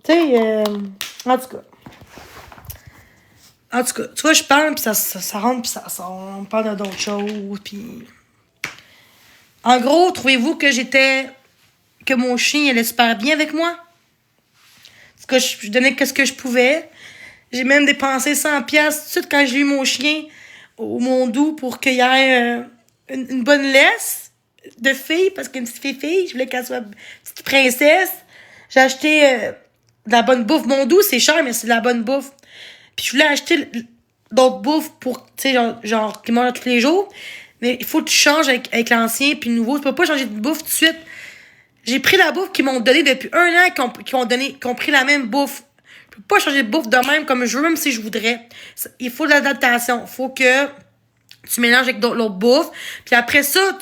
Tu sais, en tout cas. En tout cas, tu vois, je parle, puis ça rentre, puis ça sort. On parle d'autres choses, puis... En gros, trouvez-vous que mon chien allait super bien avec moi? Parce que je donnais ce que je pouvais. J'ai même dépensé 100$ tout de suite quand j'ai eu mon chien au Mondou pour qu'il y ait une bonne laisse de fille, parce qu'une petite fille, je voulais qu'elle soit une petite princesse. J'ai acheté de la bonne bouffe. Mondou, c'est cher, mais c'est de la bonne bouffe. Puis je voulais acheter d'autres bouffes pour, tu sais, genre qui mangent tous les jours. Mais il faut que tu changes avec l'ancien puis le nouveau. Tu peux pas changer de bouffe tout de suite. J'ai pris la bouffe qu'ils m'ont donnée depuis 1 an, qui ont pris la même bouffe. Je peux pas changer de bouffe de même comme je veux, même si je voudrais. Il faut de l'adaptation. Il faut que tu mélanges avec l'autre bouffe. Puis après ça,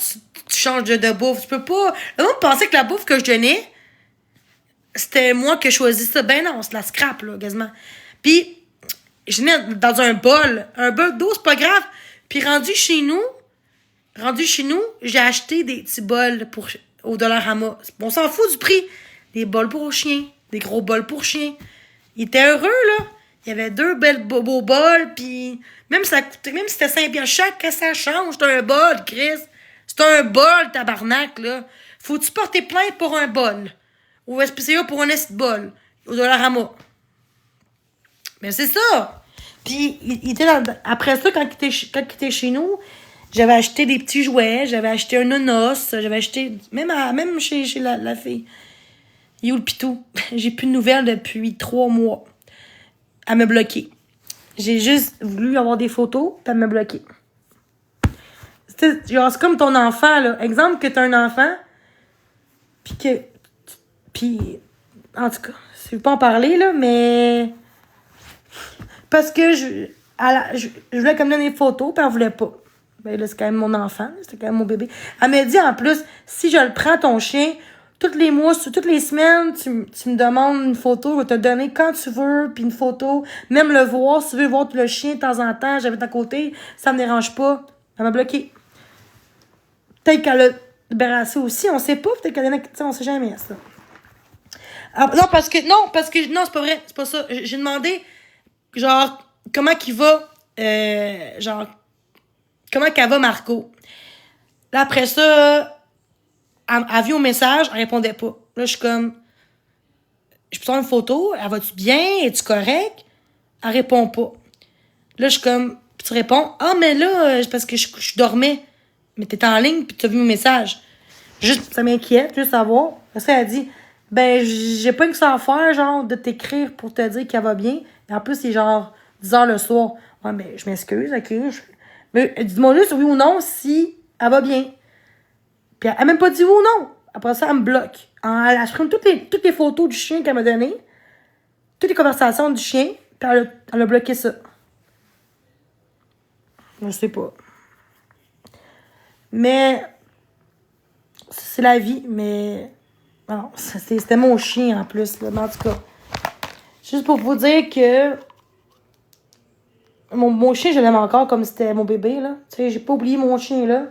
tu changes de bouffe. Tu peux pas... Le monde pensait que la bouffe que je donnais, c'était moi qui choisissais ça. Ben non, c'est la scrap, là, quasiment. Puis, je mets dans un bol. Un bol d'eau, c'est pas grave. Puis rendu chez nous, j'ai acheté des petits bols au Dollarama. On s'en fout du prix. Des bols pour chiens. Des gros bols pour chiens. Il était heureux, là. Il y avait 2 beaux bols, puis même si c'était 5$ chaque, que ça change. C'est un bol, Chris. C'est un bol, tabarnak, là. Faut-tu porter plainte pour un bol? Au SPCA pour un bol? Au Dollarama. Mais c'est ça. Puis, il était après ça, quand il était chez nous, j'avais acheté des petits jouets, j'avais acheté un nonos, j'avais acheté... Même chez la fille. Il est où le pitou? J'ai plus de nouvelles depuis 3 mois. Elle m'a bloqué. J'ai juste voulu avoir des photos, puis elle m'a bloqué. C'est comme ton enfant, là. Exemple que t'as un enfant, puis en tout cas, je veux pas en parler, là, mais... Parce que je voulais qu'elle me donne des photos, puis elle voulait pas. Ben là, c'est quand même mon enfant, c'était quand même mon bébé. Elle m'a dit, en plus, si je le prends, ton chien, tous les mois, toutes les semaines, tu me demandes une photo, je vais te donner quand tu veux, puis une photo, même le voir, si tu veux voir le chien de temps en temps, j'habite à côté, ça me dérange pas. Elle m'a bloqué. Peut-être qu'elle a débarrassé aussi, on sait pas, peut-être qu'elle a, tu sais, on sait jamais, ça. Alors, non, parce que, non, c'est pas vrai, c'est pas ça. J'ai demandé, genre, comment qu'il va, comment qu'elle va, Marco. Là, après ça, elle vient au message, elle répondait pas. Là, je suis comme, je peux prendre une photo, elle va-tu bien, es-tu correct? Elle répond pas. Là, je suis comme, puis tu réponds, ah, mais là, c'est parce que je dormais. Mais t'es en ligne, puis tu as vu mon message. Juste, ça m'inquiète, juste savoir. Parce qu'elle a dit, ben, j'ai pas que ça à faire, genre, de t'écrire pour te dire qu'elle va bien. Et en plus, c'est genre 10h le soir. Ouais, mais je m'excuse, ok. Mais dis-moi juste oui ou non si elle va bien. Puis elle a même pas dit oui ou non. Après ça, elle me bloque. Elle supprime toutes les photos du chien qu'elle m'a données. Toutes les conversations du chien. Puis elle a bloqué ça. Je sais pas. Mais c'est la vie, mais non, c'était mon chien en plus, là. Mais en tout cas, juste pour vous dire que mon chien, je l'aime encore comme c'était mon bébé, là. Tu sais, j'ai pas oublié mon chien, là.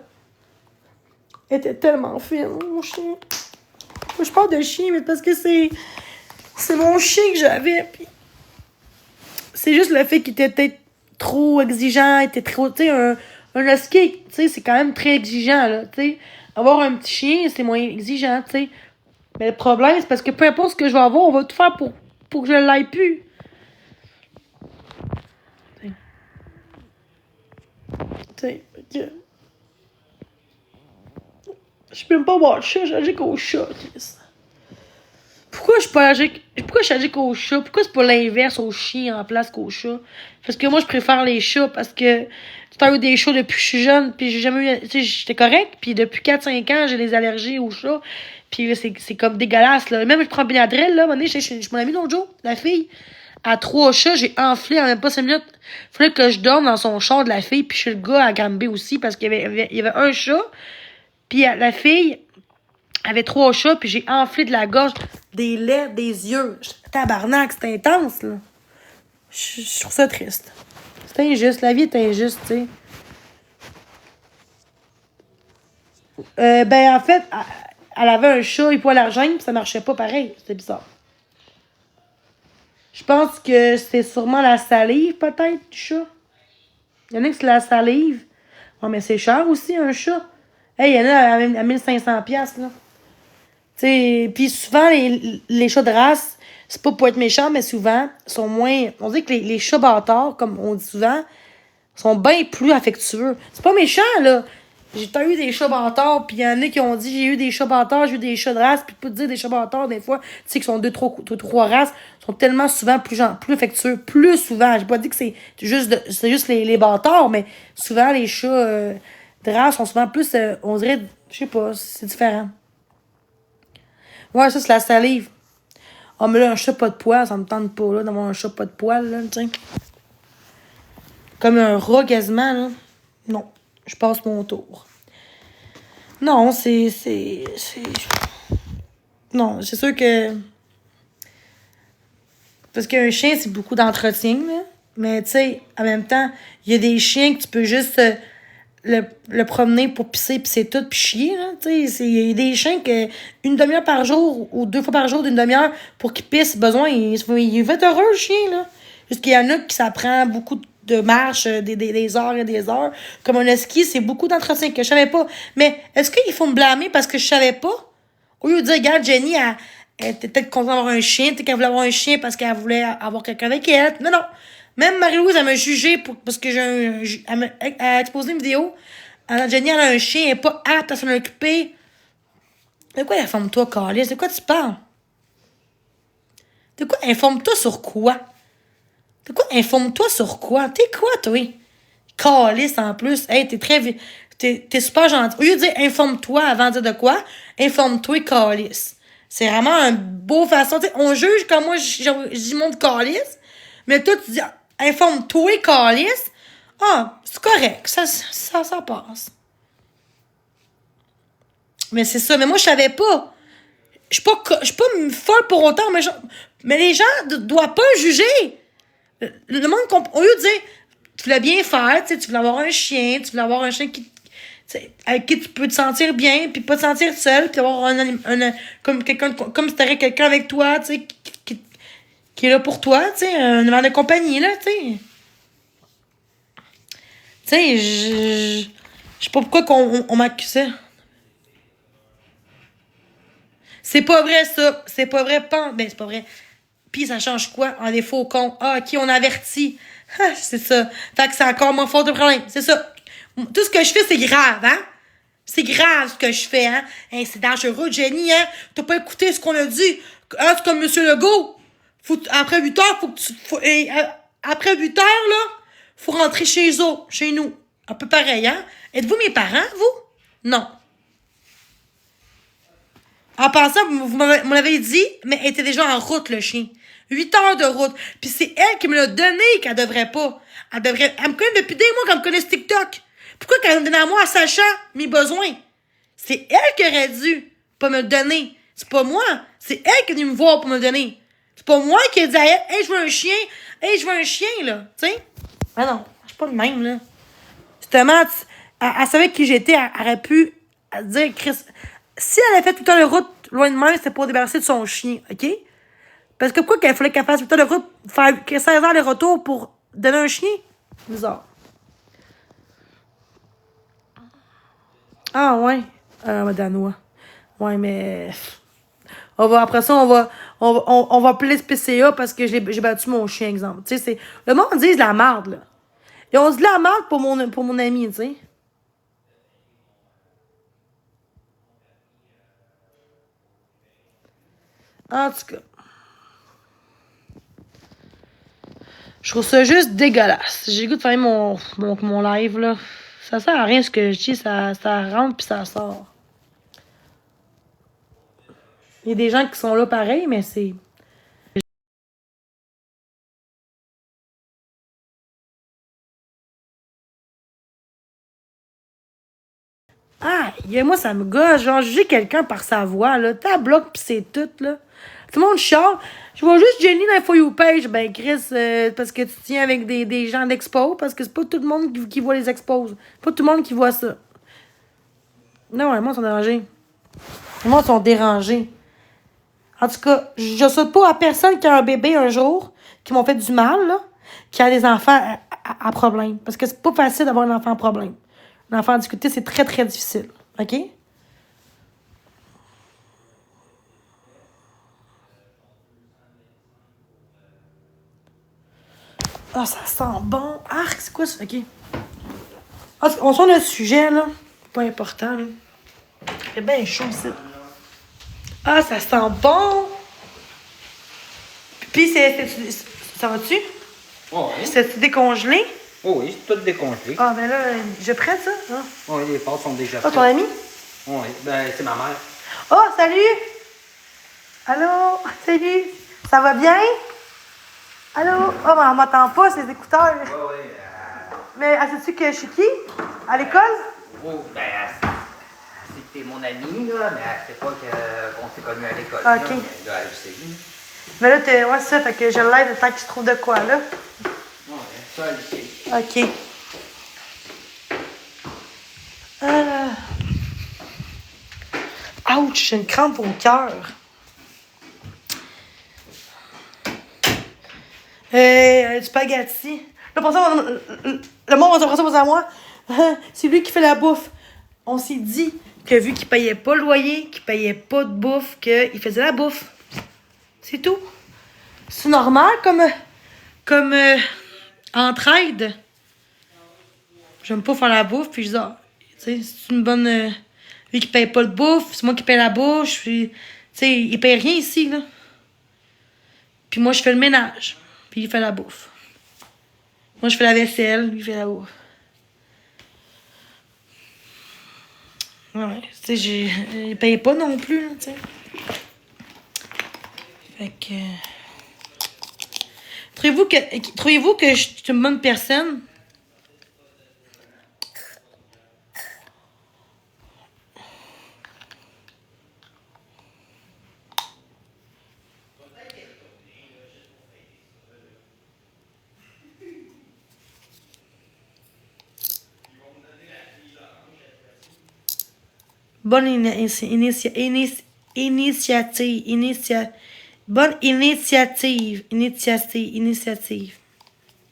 Il était tellement fine, mon chien. Moi, je parle de chien, mais parce que c'est mon chien que j'avais, puis c'est juste le fait qu'il était peut-être trop exigeant, il était trop, tu sais, un husky, tu sais, c'est quand même très exigeant, là, tu sais. Avoir un petit chien, c'est moins exigeant, tu sais. Mais le problème, c'est parce que peu importe ce que je vais avoir, on va tout faire pour que je l'aille plus. Tu sais, je peux même pas avoir le chat, j'ai qu'au chat, Chris. Pourquoi je suis allergique aux chats? Pourquoi c'est pas l'inverse aux chiens en place qu'aux chats? Parce que moi, je préfère les chats parce que tout le temps eu des chats depuis que je suis jeune, puis j'ai jamais eu, tu sais, j'étais correct, puis depuis 4-5 ans, j'ai des allergies aux chats, puis là, c'est comme dégueulasse, là. Même je prends Benadryl, là, à un moment donné, je mon ami l'autre jour, la fille, à 3 chats, j'ai enflé en même pas 5 minutes. Fallait que je dorme dans son char de la fille, puis je suis le gars à Granby aussi, parce qu'il y avait un chat, puis la fille avait 3 chats, puis j'ai enflé de la gorge, des laits, des yeux. Tabarnak, c'est intense, là. Je trouve ça triste. C'est injuste, la vie est injuste, tu sais. Ben, en fait, elle avait un chat hypoallergène, puis ça marchait pas pareil. C'était bizarre. Je pense que c'est sûrement la salive, peut-être, du chat. Il y en a que c'est la salive. Oh, mais c'est cher aussi, un chat. Hey, il y en a à 1500$, là. T'sais, puis souvent, les chats de race, c'est pas pour être méchant, mais souvent, sont moins. On dit que les chats bâtards, comme on dit souvent, sont bien plus affectueux. C'est pas méchant, là. J'ai pas eu des chats bâtards, puis il y en a qui ont dit j'ai eu des chats bâtards, j'ai eu des chats de race, puis pas te dire des chats bâtards, des fois, tu sais, qui sont deux, trois races, sont tellement souvent plus affectueux, plus souvent. J'ai pas dit que c'est juste les bâtards, mais souvent, les chats de race sont souvent plus, on dirait, je sais pas, c'est différent. Ouais, ça, c'est la salive. Ah, mais là, un chat pas de poils, ça me tente pas, là, d'avoir un chat pas de poils, là, tu sais. Comme un rat, quasiment, là. Non, je passe mon tour. Non, Non, c'est sûr que... Parce qu'un chien, c'est beaucoup d'entretien, là. Mais, tu sais, en même temps, il y a des chiens que tu peux juste... le promener pour pisser, puis c'est tout, puis chier, là, tu sais. Il y a des chiens que une demi-heure par jour ou 2 fois par jour d'une demi-heure pour qu'ils pissent, besoin, il va être heureux, le chien, là. Juste qu'il y en a qui ça prend beaucoup de marche, des heures et des heures. Comme un husky, c'est beaucoup d'entretien que je savais pas. Mais est-ce qu'il faut me blâmer parce que je savais pas? Au lieu de dire, regarde, Jenny, elle était peut-être contente d'avoir un chien, peut-être qu'elle voulait avoir un chien parce qu'elle voulait avoir quelqu'un avec elle. Non, non. Même Marie-Louise, elle m'a jugé parce que elle a exposé une vidéo. Jenny, elle a un chien, elle est pas apte à s'en occuper. De quoi informe-toi, Carlis? De quoi tu parles? De quoi? Informe-toi sur quoi? De quoi? Informe-toi sur quoi? T'es quoi, toi? Carlis, en plus. Hey, t'es super gentil. Au lieu de dire informe-toi avant de dire de quoi, informe-toi, Carlis. C'est vraiment un beau façon. T'sais, on juge comme moi, je dis mon de Carlis. Mais toi, tu dis informe-toi, Carlis. Ah, c'est correct. Ça passe. Mais c'est ça. Mais moi, je savais pas. Je suis pas folle pour autant, mais les gens doivent pas juger. Le monde, au lieu de dire, tu voulais bien faire, tu voulais avoir un chien, tu voulais avoir un chien avec qui tu peux te sentir bien, puis pas te sentir seul, puis avoir comme quelqu'un, comme si t'aurais quelqu'un avec toi, tu sais, qui est là pour toi, tu sais, un élément de compagnie, là, tu sais. Tu sais, je sais pas pourquoi on m'accusait. C'est pas vrai, ça. C'est pas vrai, ben, c'est pas vrai. Puis ça change quoi? En défaut au con. Ah, qui on avertit. Ah, c'est ça. Fait que c'est encore mon faute de problème. C'est ça. Tout ce que je fais, c'est grave, hein? C'est grave ce que je fais, hein? Hey, c'est dangereux, Jenny, hein? T'as pas écouté ce qu'on a dit. Hein, c'est comme Monsieur Legault. Après 8 heures, après 8 heures, là, faut rentrer chez nous. Un peu pareil, hein? Êtes-vous mes parents, vous? Non. En passant, vous m'avez dit, mais elle était déjà en route, le chien. 8 heures de route. Puis c'est elle qui me l'a donné qu'elle devrait pas. Elle me connaît depuis des mois qu'elle me connaît sur TikTok. Pourquoi qu'elle me donne à moi, à sachant mes besoins? C'est elle qui aurait dû pas me le donner. C'est pas moi. C'est elle qui est venue me voir pour me le donner. C'est pas moi qui ai dit à elle, hey, je veux un chien. Hey, je veux un chien, là. Tu sais? Ah non, je suis pas le même, là. Justement, elle savait qui j'étais, elle aurait pu dire, Chris, si elle avait fait tout le temps de route loin de moi, c'était pour débarrasser de son chien, OK? Parce que pourquoi qu'elle fallait qu'elle fasse tout le temps de route, faire 16 heures de retour pour donner un chien? Bizarre. Ah, ouais. Danois. Ouais, mais... Après ça, on va appeler ce PCA parce que j'ai battu mon chien, exemple. Tu sais, c'est... Le monde dit de la merde, là. Et on se dit de la merde pour mon ami, tu sais. En tout cas. Je trouve ça juste dégueulasse. J'ai le goût de faire mon live, là. Ça sert à rien ce que je dis. Ça rentre puis ça sort. Il y a des gens qui sont là pareil, mais c'est... Ah, moi, ça me gosse. Genre, juger quelqu'un par sa voix, là. T'as bloc pis c'est tout, là. Tout le monde chiale. Je vois juste Jenny dans la For You page. Ben, Chris, parce que tu tiens avec des gens d'expo, parce que c'est pas tout le monde qui voit les expos. Pas tout le monde qui voit ça. Non, les gens sont dérangés. Les gens sont dérangés. En tout cas, je souhaite pas à personne qui a un bébé un jour, qui m'ont fait du mal, là, qui a des enfants à problème. Parce que c'est pas facile d'avoir un enfant à problème. Un enfant à discuter, c'est très, très difficile. OK? Ah, ça sent bon. Ah, c'est quoi ça? OK. Ah, on sort le sujet, là. Pas important, là. C'est bien chaud, ça. Ah, ça sent bon. Puis, ça va-tu? Oh, oui. C'est décongelé? Oh, oui, c'est tout décongelé. Ah, ben là, je prête ça? Hein? Oui, les pâtes sont déjà Ah, prêtes. ton ami? Oui, ben, c'est ma mère. Oh, salut! Allô? Salut! Ça va bien? Allô? Oh, ben, on m'entend pas, ces écouteurs. Oui, oui. Mais, sais-tu que je suis qui? À l'école? Oh, ben, c'était mon ami, là, mais c'est pas qu'on s'est connus à l'école. OK. Là, à l'UCI. Mais là, ouais, c'est ça, fait que je l'aide le temps qu'il se trouve de quoi, là. Oui, ça, à l'UCI. OK. Ouch, j'ai une crampe au cœur. Du spaghetti. Là, pour ça, le monde va se passer à moi. C'est lui qui fait la bouffe. On s'est dit que vu qu'il payait pas le loyer, qu'il payait pas de bouffe, qu'il faisait la bouffe. C'est tout. C'est normal comme entraide. J'aime pas faire la bouffe, puis je dis, ah, tu sais, c'est une bonne... Lui qui paye pas de bouffe, c'est moi qui paye la bouffe, puis, tu sais, il paye rien ici, là. Puis moi, je fais le ménage, puis il fait la bouffe. Moi, je fais la vaisselle, lui, il fait la bouffe. Ouais, tu sais, il paye pas non plus, là, tu sais. Fait que... Trouvez-vous que je suis une bonne personne? Bonne initiative. Bonne initiative.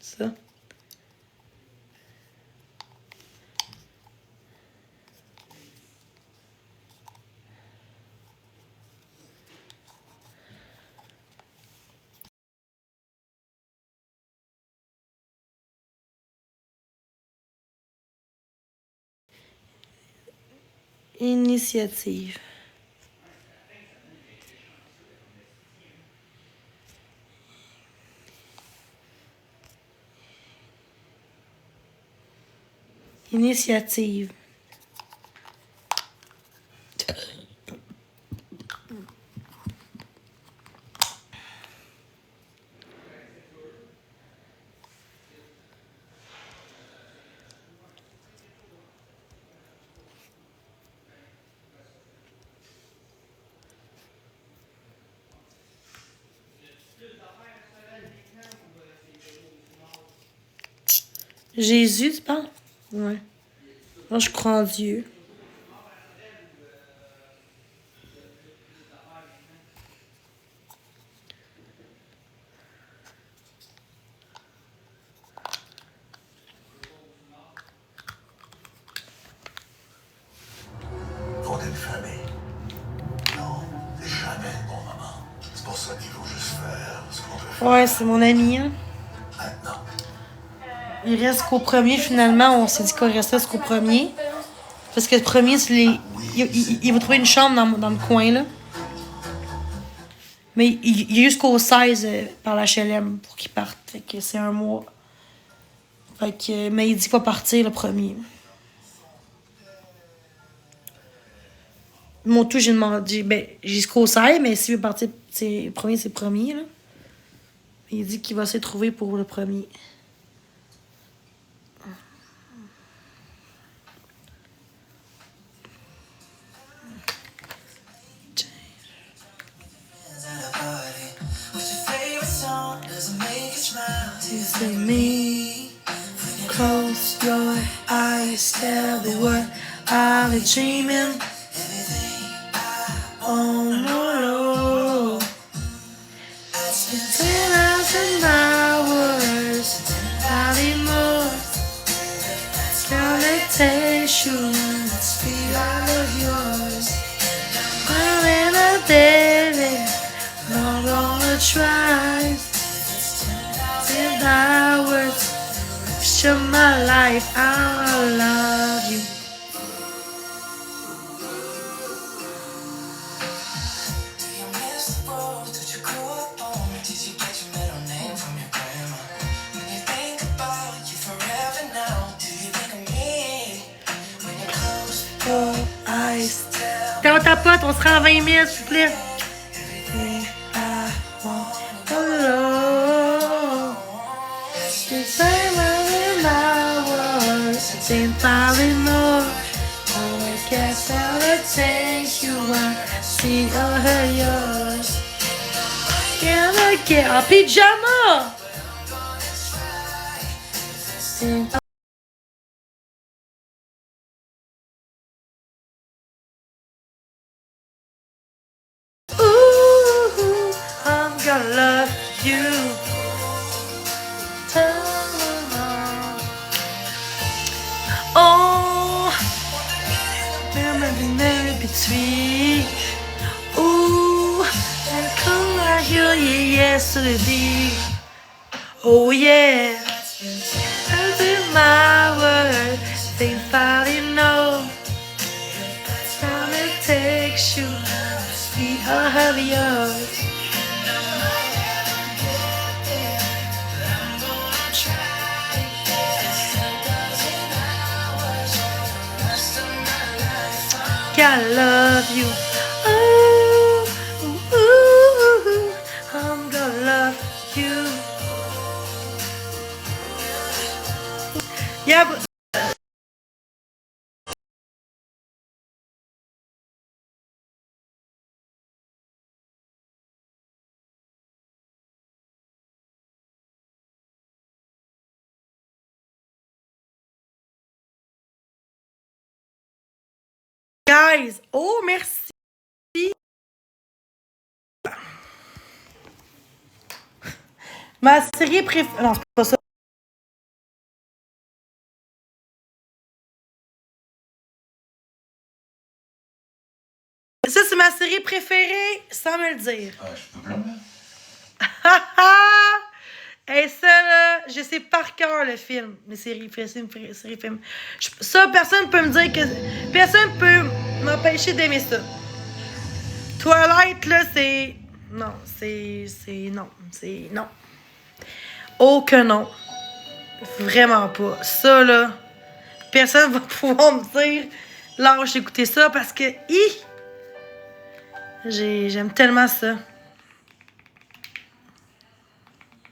Ça. Initiative. Initiative. Jésus, tu parles? Ouais. Moi, je crois en Dieu. Fonder une famille. Non, c'est jamais le bon moment. C'est pour ça qu'il faut juste faire ce qu'on veut faire. Ouais, c'est mon ami, hein. Maintenant. Il reste qu'au premier, finalement. On s'est dit qu'on restait jusqu'au premier. Parce que le premier, c'est il va trouver une chambre dans le coin, là. Mais il est jusqu'au 16 par la HLM pour qu'il parte. Fait que c'est un mois. Fait que, mais il dit qu'il va partir le premier. Mon tout, j'ai demandé, ben, jusqu'au 16, mais s'il veut partir, c'est le premier, c'est le premier, là. Il dit qu'il va se trouver pour le premier. Close your eyes, tell the world I'll be dreaming. Oh no, no. 10,000 hours, probably more. Gonna taste you and speed all of yours. I'm in a baby, I'm gonna try. 10 hours. Show my life, I'll love you. Oh, ice. T'as ta pote, on sera à 20 000, s'il vous plaît. Same probably more. Oh, I guess I'll take you on. See all her yours. Gonna get a pyjama. Ooh, I'm gonna love you. Oh, memory between. Ooh, and come right here, yesterday. Oh yeah, I did my word, think probably know. Time it takes you, be all of yours. I love you. Ooh, ooh, ooh, I'm gonna love you. Yeah, but guys, oh merci. Ma série préférée. Non, c'est pas ça. Ça, c'est ma série préférée, sans me le dire. Je peux plus. Et ça, là, je sais par cœur le film, les séries films. Ça, personne peut me dire que. Personne peut m'empêcher d'aimer ça. Twilight, là, c'est. Non, c'est. Non. C'est. Non. Oh que non. Vraiment pas. Ça, là, personne va pouvoir me dire lâche d'écouter ça parce que. J'aime tellement ça.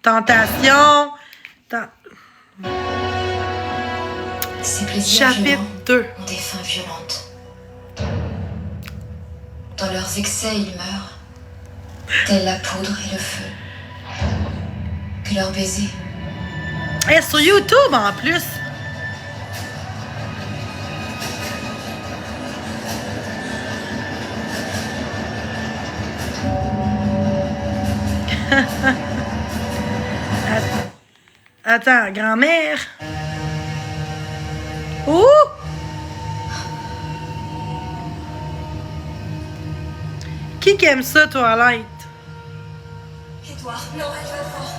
Tentation. Ces plaisirs Chapitre violents 2. ont des fins violentes. Dans leurs excès, ils meurent, tels la poudre et le feu. Que leurs baisers. Et sur YouTube en plus. Attends, grand-mère. Ouh! Qui aime ça, Twilight? Edouard, non, elle va voir.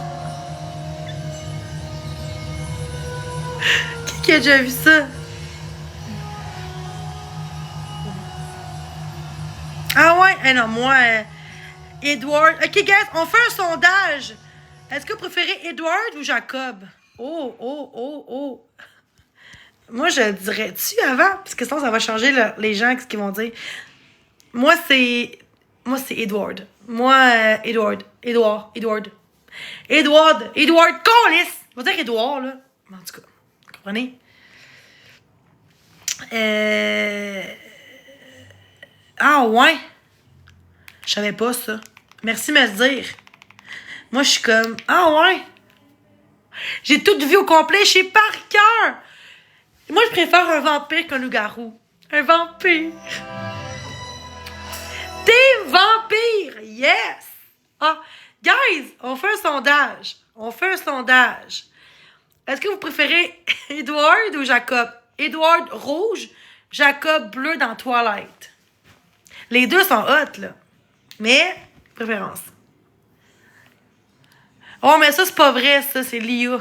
Qui a déjà vu ça? Ah ouais? Eh non, moi, Edward. Ok, guys, on fait un sondage. Est-ce que vous préférez Edward ou Jacob? Oh. Moi, je le dirais-tu avant? Parce que sinon, ça va changer les gens, ce qu'ils vont dire. Moi, c'est Edward. Edward, Collis! On va dire Edward, là. En tout cas, vous comprenez? Ah, ouais. Je savais pas ça. Merci de me le dire. Moi, je suis comme... Ah, ouais. J'ai tout vu au complet, je sais par cœur. Moi, je préfère un vampire qu'un loup-garou. Un vampire. Team vampire! Yes! Ah, guys, on fait un sondage. Est-ce que vous préférez Edward ou Jacob? Edward rouge, Jacob bleu dans Twilight. Les deux sont hot, là. Mais, préférence. Oh, mais ça, c'est pas vrai, ça, c'est Lia.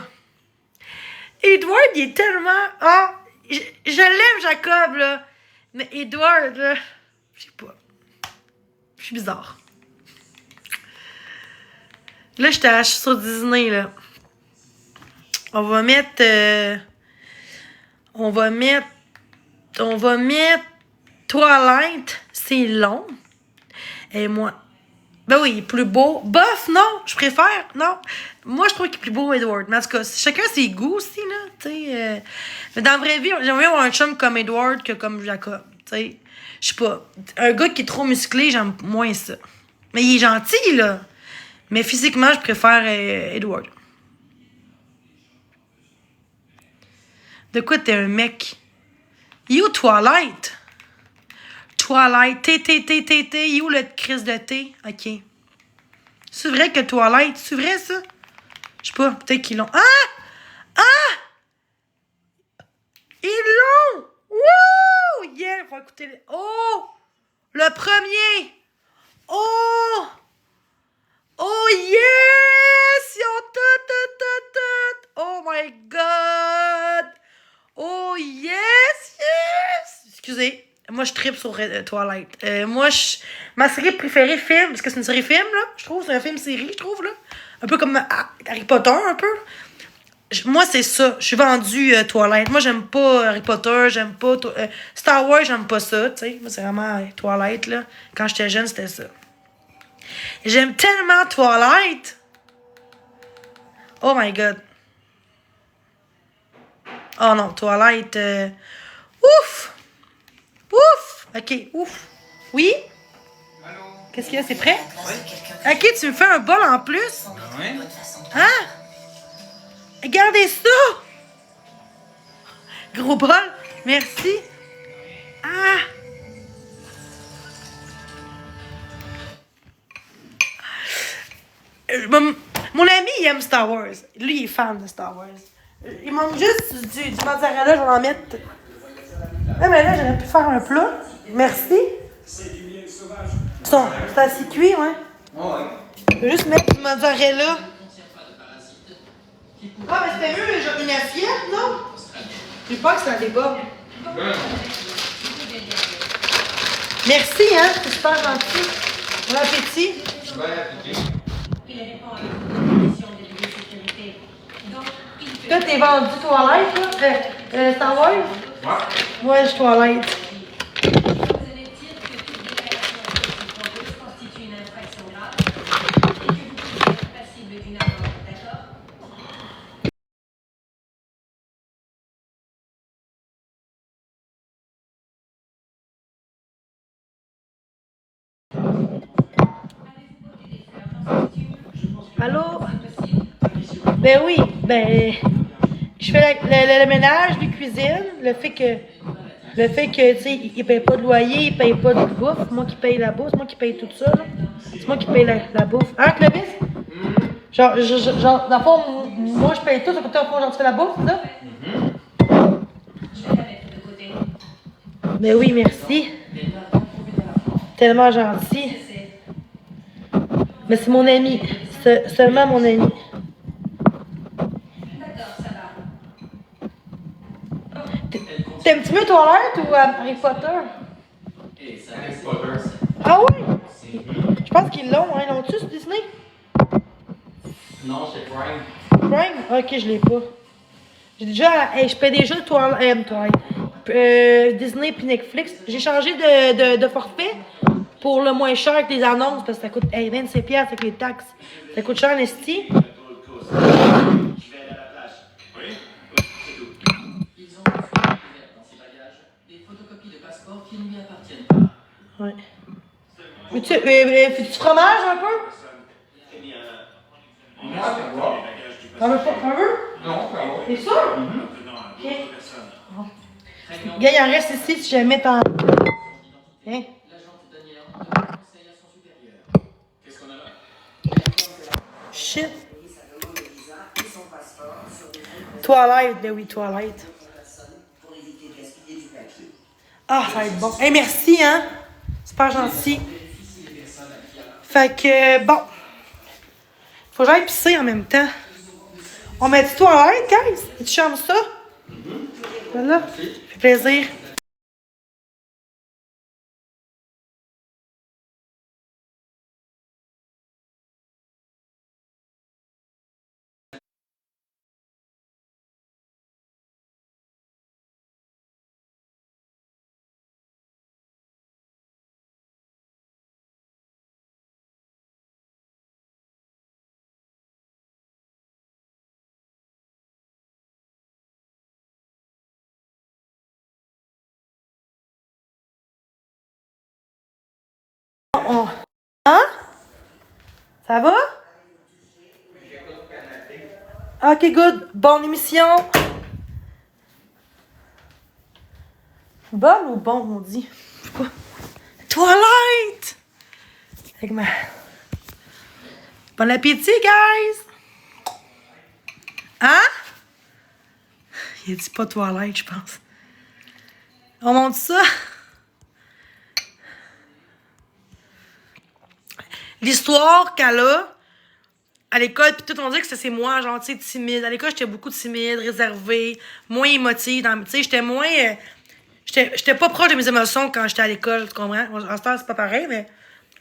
Edward, il est tellement... Ah, je l'aime, Jacob, là. Mais Edward, là, je sais pas. Je suis bizarre. Là, je suis sur Disney, là. On va mettre Twilight. C'est long. Et moi... Ben oui, il est plus beau. Bof, non, je préfère. Non. Moi, je trouve qu'il est plus beau, Edward. Mais en tout cas, chacun ses goûts aussi, là. Tu sais. Mais dans la vraie vie, j'aimerais avoir un chum comme Edward que comme Jacob. Tu sais. Je sais pas. Un gars qui est trop musclé, j'aime moins ça. Mais il est gentil, là. Mais physiquement, je préfère Edward. De quoi t'es un mec? You, Twilight? Twilight, T, you le crise de T? Ok. C'est vrai que Twilight, c'est vrai ça? Je sais pas, peut-être qu'ils l'ont. Ah! Ils l'ont! Wouh! Yeah, faut écouter. Oh! Le premier! Oh! Oh yes! Ils ont tout! Oh my god! Oh yes! Excusez. Moi, je trippe sur Twilight. Ma série préférée, film, parce que c'est une série film, là, je trouve. C'est un film-série, je trouve, là. Un peu comme Harry Potter, un peu. Moi, c'est ça. Je suis vendue Twilight. Moi, j'aime pas Harry Potter, j'aime pas... Star Wars, j'aime pas ça, tu sais. Moi, c'est vraiment Twilight, là. Quand j'étais jeune, c'était ça. J'aime tellement Twilight. Oh my God. Oh non, Twilight... Ouf! Ok, ouf. Oui? Allô? Qu'est-ce qu'il y a? C'est prêt? Oui. Ok, tu me fais un bol en plus? Oui? Hein? Regardez ça! Gros bol. Merci. Ah! Mon ami, il aime Star Wars. Lui, il est fan de Star Wars. Il manque juste du mozzarella, je vais en mettre. Ah, mais là, j'aurais pu faire un plat. Merci. C'est du miel sauvage. C'est assez cuit, ouais. Oh, oui. Je vais juste mettre du mozzarella. Ah, mais c'était mieux, genre une assiette, non? J'ai peur que ça déborde. Merci, hein? C'est super gentil. Bon appétit. Bon appétit. Toi, t'es vendu Twilight, là? Star Wars? Ouais. Moi, je Twilight. Allô? Ben oui, je fais le ménage, la cuisine, le fait que, tu sais, il paye pas de loyer, il paye pas de bouffe, c'est moi qui paye la bouffe, c'est moi qui paye tout ça, là. C'est moi qui paye la bouffe. Hein, Clovis? Genre, dans le fond, moi je paye tout, ça coûte un fond, genre, tu fais la bouffe, c'est ça? Ben oui, merci. Tellement gentil. Mais c'est mon ami. Seulement mon ami. T'aimes-tu mieux Twilight ou Harry Potter? Harry Potter. Ah oui? Je pense qu'ils l'ont, hein. Ils l'ont-tu sur Disney? Non, c'est Prime. Prime? Ok, je l'ai pas. J'ai déjà. Hey, je paie déjà Disney puis Netflix. J'ai changé de forfait pour le moins cher que les annonces parce que ça coûte 25$ avec les taxes. Ça coûte cher en esti. Ils ont refusé de mettre dans ses bagages des photocopies de passeports qui ne lui appartiennent pas. Ouais. Fais-tu fromage un peu? Moi, ça va. T'en veux pas? T'en veux? Non, ça va. T'es sûr? Ok. Bon. Gars, il en reste ici si jamais t'en. Hein? L'agente Danielle conseille à son supérieur. Qu'est-ce qu'on a là? Shit. Twilight, ben oui, Twilight. Ah, ça va être bon. Hey, merci, hein? Super gentil. Fait que, bon. Faut que j'aille pisser en même temps. On met du Twilight, guys? Tu chantes ça? Voilà. Ça fait plaisir. Hein? Ça va? Ok, good. Bonne émission. Bonne ou bon, on dit? Quoi? Twilight! Avec ma... Bon appétit, guys! Hein? Il dit pas Twilight, je pense. On monte ça. L'histoire qu'elle a à l'école, puis tout, on dit que c'est moi, genre, tu sais, timide. À l'école, j'étais beaucoup timide, réservée, moins émotive. Tu sais, j'étais moins... j'étais pas proche de mes émotions quand j'étais à l'école, tu comprends? En ce temps, c'est pas pareil, mais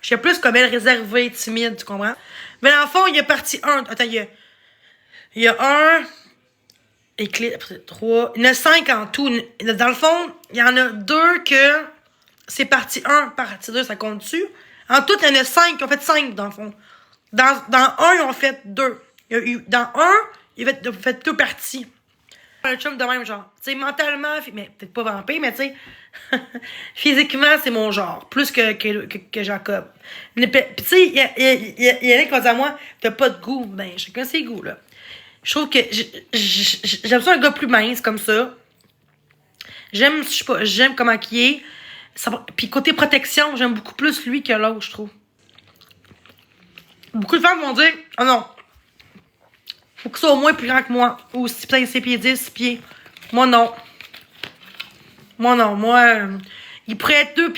j'étais plus comme elle, réservée, timide, tu comprends? Mais dans le fond, il y a partie 1. Attends, il y a un... Éclipse, 3... Il y en a 5 en tout. Dans le fond, il y en a 2 que... C'est partie 1, partie 2, ça compte-tu? En tout, il y en a 5 qui ont fait 5, dans le fond. Dans un, ils ont fait 2. Dans un, ils ont fait 2 parties. Un chum de même genre. Tu sais, mentalement, mais peut-être pas vampé, mais tu sais, physiquement, c'est mon genre. Plus que Jacob. Puis tu sais, il y en a qui vont dire à moi, t'as pas de goût. Ben, chacun ses goûts, là. Je trouve que j'aime ça un gars plus mince, comme ça. J'aime, je sais pas, j'aime comment il est. Puis côté protection, j'aime beaucoup plus lui que l'autre, je trouve. Beaucoup de femmes vont dire, oh non, faut que ça soit au moins plus grand que moi. Ou 6 pieds 10, 6 pieds. Moi, non. Moi, il pourrait être 2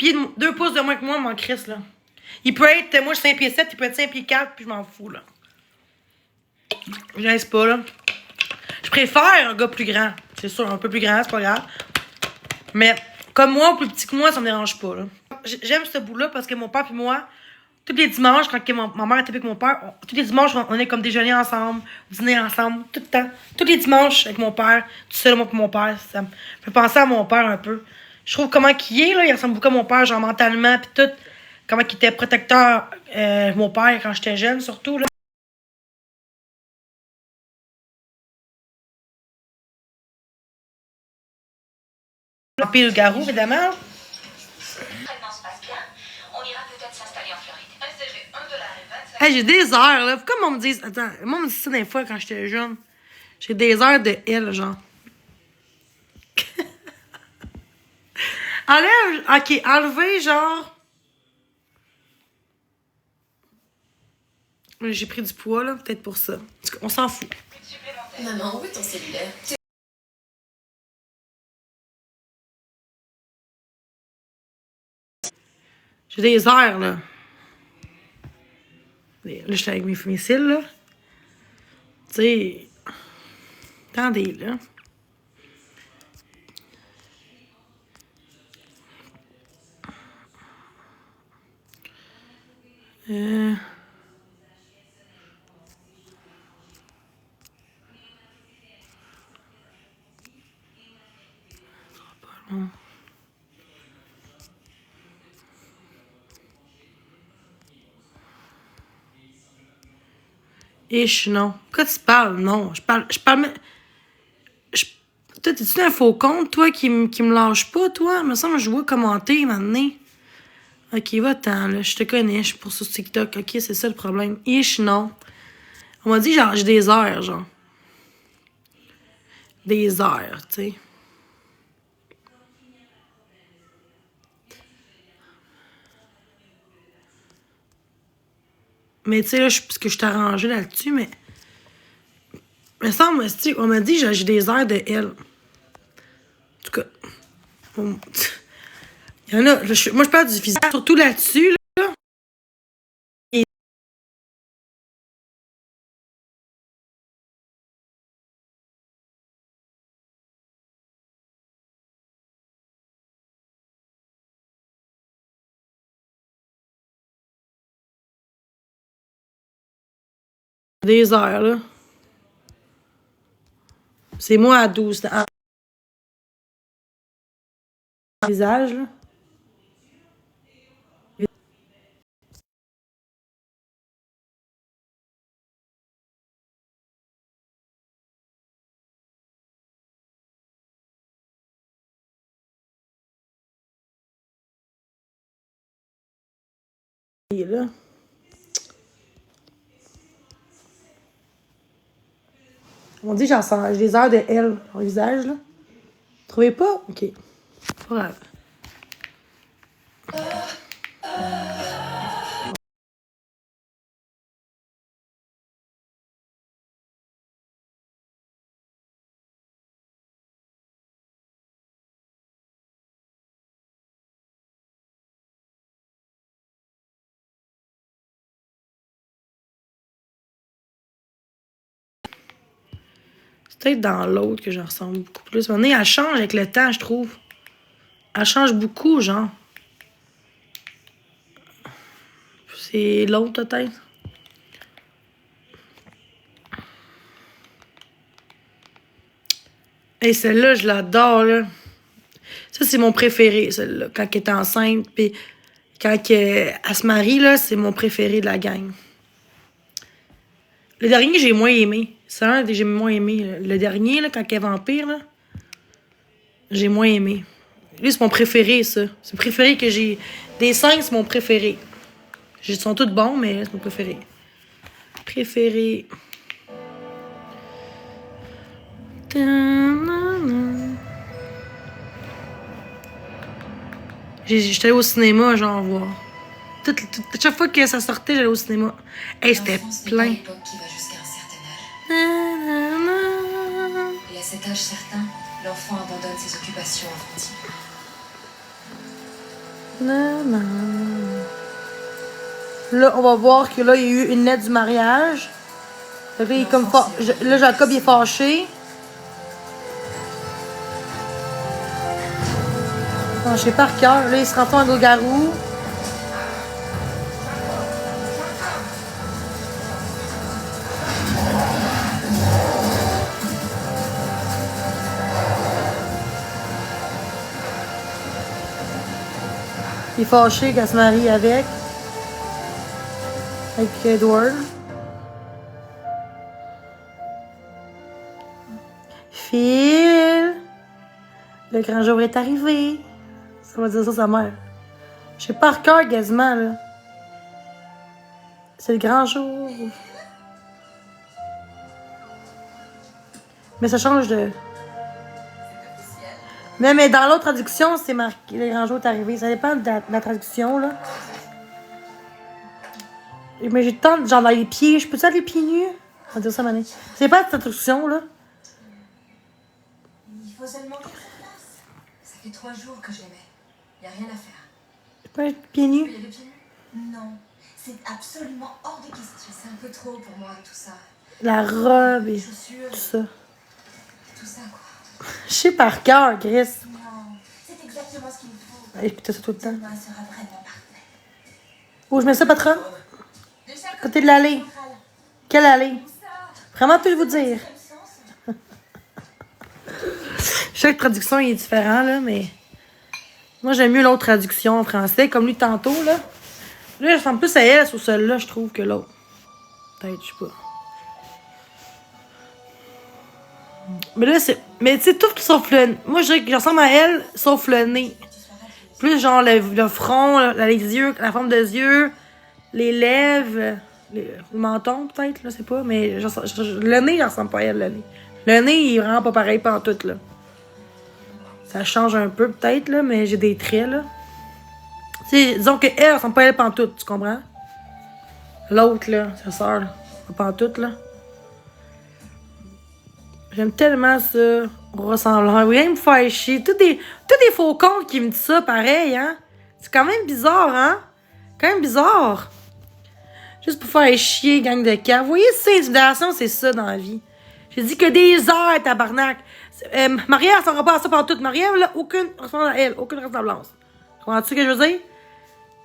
pouces de moins que moi, mon Christ, là. Il peut être, moi, je suis 5 pieds 7, il peut être 5 pieds 4, puis je m'en fous, là. Je laisse pas, là. Je préfère un gars plus grand. C'est sûr, un peu plus grand, c'est pas grave. Mais, comme moi, plus petit que moi, ça me dérange pas, là. J'aime ce bout-là parce que mon père et moi, tous les dimanches, quand ma mère était avec mon père, tous les dimanches, on est comme déjeuner ensemble, dîner ensemble, tout le temps. Tous les dimanches, avec mon père, tout seul, moi et mon père. Ça me fait penser à mon père un peu. Je trouve comment qu'il est, là, il ressemble beaucoup à mon père, genre mentalement, pis tout. Comment qu'il était protecteur, mon père, quand j'étais jeune, surtout, là. Puis le garou, évidemment. Hey, j'ai des heures, là. Pourquoi on me dit... Attends, moi, on me dit ça des fois quand j'étais jeune. J'ai des heures de elle, genre. Enlève... OK, enlever, genre... J'ai pris du poids, là. Peut-être pour ça. On s'en fout. Maman, où est ton cellulaire? J'ai des heures, là. Là, j'étais avec mes cils, là. Tu sais... Attendez, là. Ish, non. Pourquoi tu parles? Non. Je parle. Toi, t'es-tu un faux compte, toi, qui me lâche pas, toi? Il me semble que je vois commenter maintenant. Ok, va-t'en, là. Je te connais, je suis pour sur TikTok. Ok, c'est ça le problème. Ish, non. On m'a dit, genre, j'ai des heures, genre. Des heures, tu sais. Mais tu sais, là, parce que je t'ai arrangé là-dessus, mais. Mais ça, on m'a dit, j'ai des heures de elle. En tout cas. Il y en a. Moi, je parle du physique, surtout là-dessus, là. Des heures, là. C'est moi à 12 ans. Visage, là. Et là. On dit, j'ai des heures de elle, au visage, là. Vous trouvez pas? Ok. Pas grave. C'est peut-être dans l'autre que je ressemble beaucoup plus. Maintenant, elle change avec le temps, je trouve. Elle change beaucoup, genre. C'est l'autre, peut-être. Hey, celle-là, je l'adore, là. Ça, c'est mon préféré, celle-là. Quand elle est enceinte, puis quand elle se marie, là, c'est mon préféré de la gang. Le dernier, j'ai moins aimé. C'est un des j'ai moins aimé. Le dernier, là, quand elle est vampire, là, j'ai moins aimé. Lui, c'est mon préféré, ça. C'est le préféré que j'ai. Des 5, c'est mon préféré. Ils sont tous bons, mais c'est mon préféré. Préféré. J'étais allée au cinéma, genre, voir. Chaque fois que ça sortait, j'allais au cinéma. Hey, c'était plein. L'époque qui va jusqu'à un certain âge. Et à cet âge certain, l'enfant abandonne ses occupations enfantines. Là, on va voir que là, il y a eu une lettre du mariage. Là, il est comme là, Jacob il est fâché. Non, je sais par cœur. Là, il se rend un loup-garou. Il est fâché qu'elle se marie avec Edward. Phil, le grand jour est arrivé. Ça va dire ça sa mère. Je sais par cœur quasiment, là. C'est le grand jour. Mais ça change de... Mais dans l'autre traduction, c'est marqué le grand jour est arrivé. Ça dépend de la traduction, là. Mais j'ai tant de genre dans les pieds. Je peux-tu aller les pieds nus? On va dire ça, Mané. C'est pas de traduction, là. Il faut seulement que ça passe. Ça fait 3 jours que je l'aimais. Y a rien à faire. Je peux être pieds nus? Il y a des pieds nus? Non. C'est absolument hors de question. C'est un peu trop pour moi, tout ça. La robe et Chaussures, tout ça. tout ça, quoi. Je sais par cœur, Chris. Non, c'est exactement ce qu'il me faut. Écoutez ça tout le temps. Demain sera vraiment parfait. Où je mets ça, patron? Côté de l'allée. Quelle allée? Vraiment, tout vous dire. Chaque traduction est différente, là, mais... Moi, j'aime mieux l'autre traduction en français, comme lui tantôt, là. Là, je ressemble plus à elle sur celle-là, je trouve, que l'autre. Peut-être, je sais pas. Mais là, c'est... Mais tu sais, tout sauf le... Moi, je dirais que je ressemble à elle, sauf le nez. Plus genre le front, les yeux, la forme des yeux, les lèvres, le menton, peut-être, là, je sais pas. Mais le nez, il ressemble pas à elle, le nez. Le nez, il est vraiment pas pareil pantoute, là. Ça change un peu, peut-être, là, mais j'ai des traits, là. Tu sais, disons que elle ressemble pas à elle pantoute, tu comprends? L'autre, là, sa sœur, là, pas pantoute, là. J'aime tellement ça, ressemblant. Rien me faire chier. Tous des faux comptes qui me disent ça, pareil, hein? C'est quand même bizarre, hein? Quand même bizarre. Juste pour faire chier, gang de cave. Vous voyez, c'est intimidation, c'est ça dans la vie. J'ai dit que des heures, tabarnak. Marie-Ève, elle s'en pas à ça pendant toute. Marie-Ève, là, aucune ressemblance à elle. Aucune ressemblance. Comprends-tu ce que je veux dire?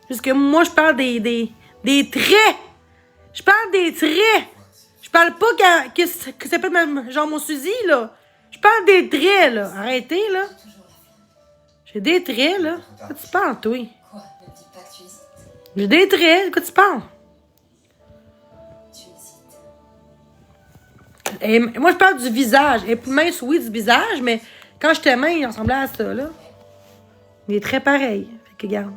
Juste que moi, je parle des traits. Je parle des traits. Je parle pas que ça peut être genre mon fusil, là. Je parle des traits, là. Arrêtez, là. J'ai des traits, là. De quoi tu parles, toi? Quoi? Ne dis pas que tu hésites. J'ai des traits. De quoi tu parles? Tu hésites. Et moi, je parle du visage. Et plus mince, oui, du visage, mais quand j'étais mince, il ressemblait à ça, là. Il est très pareil. Fait que, regarde.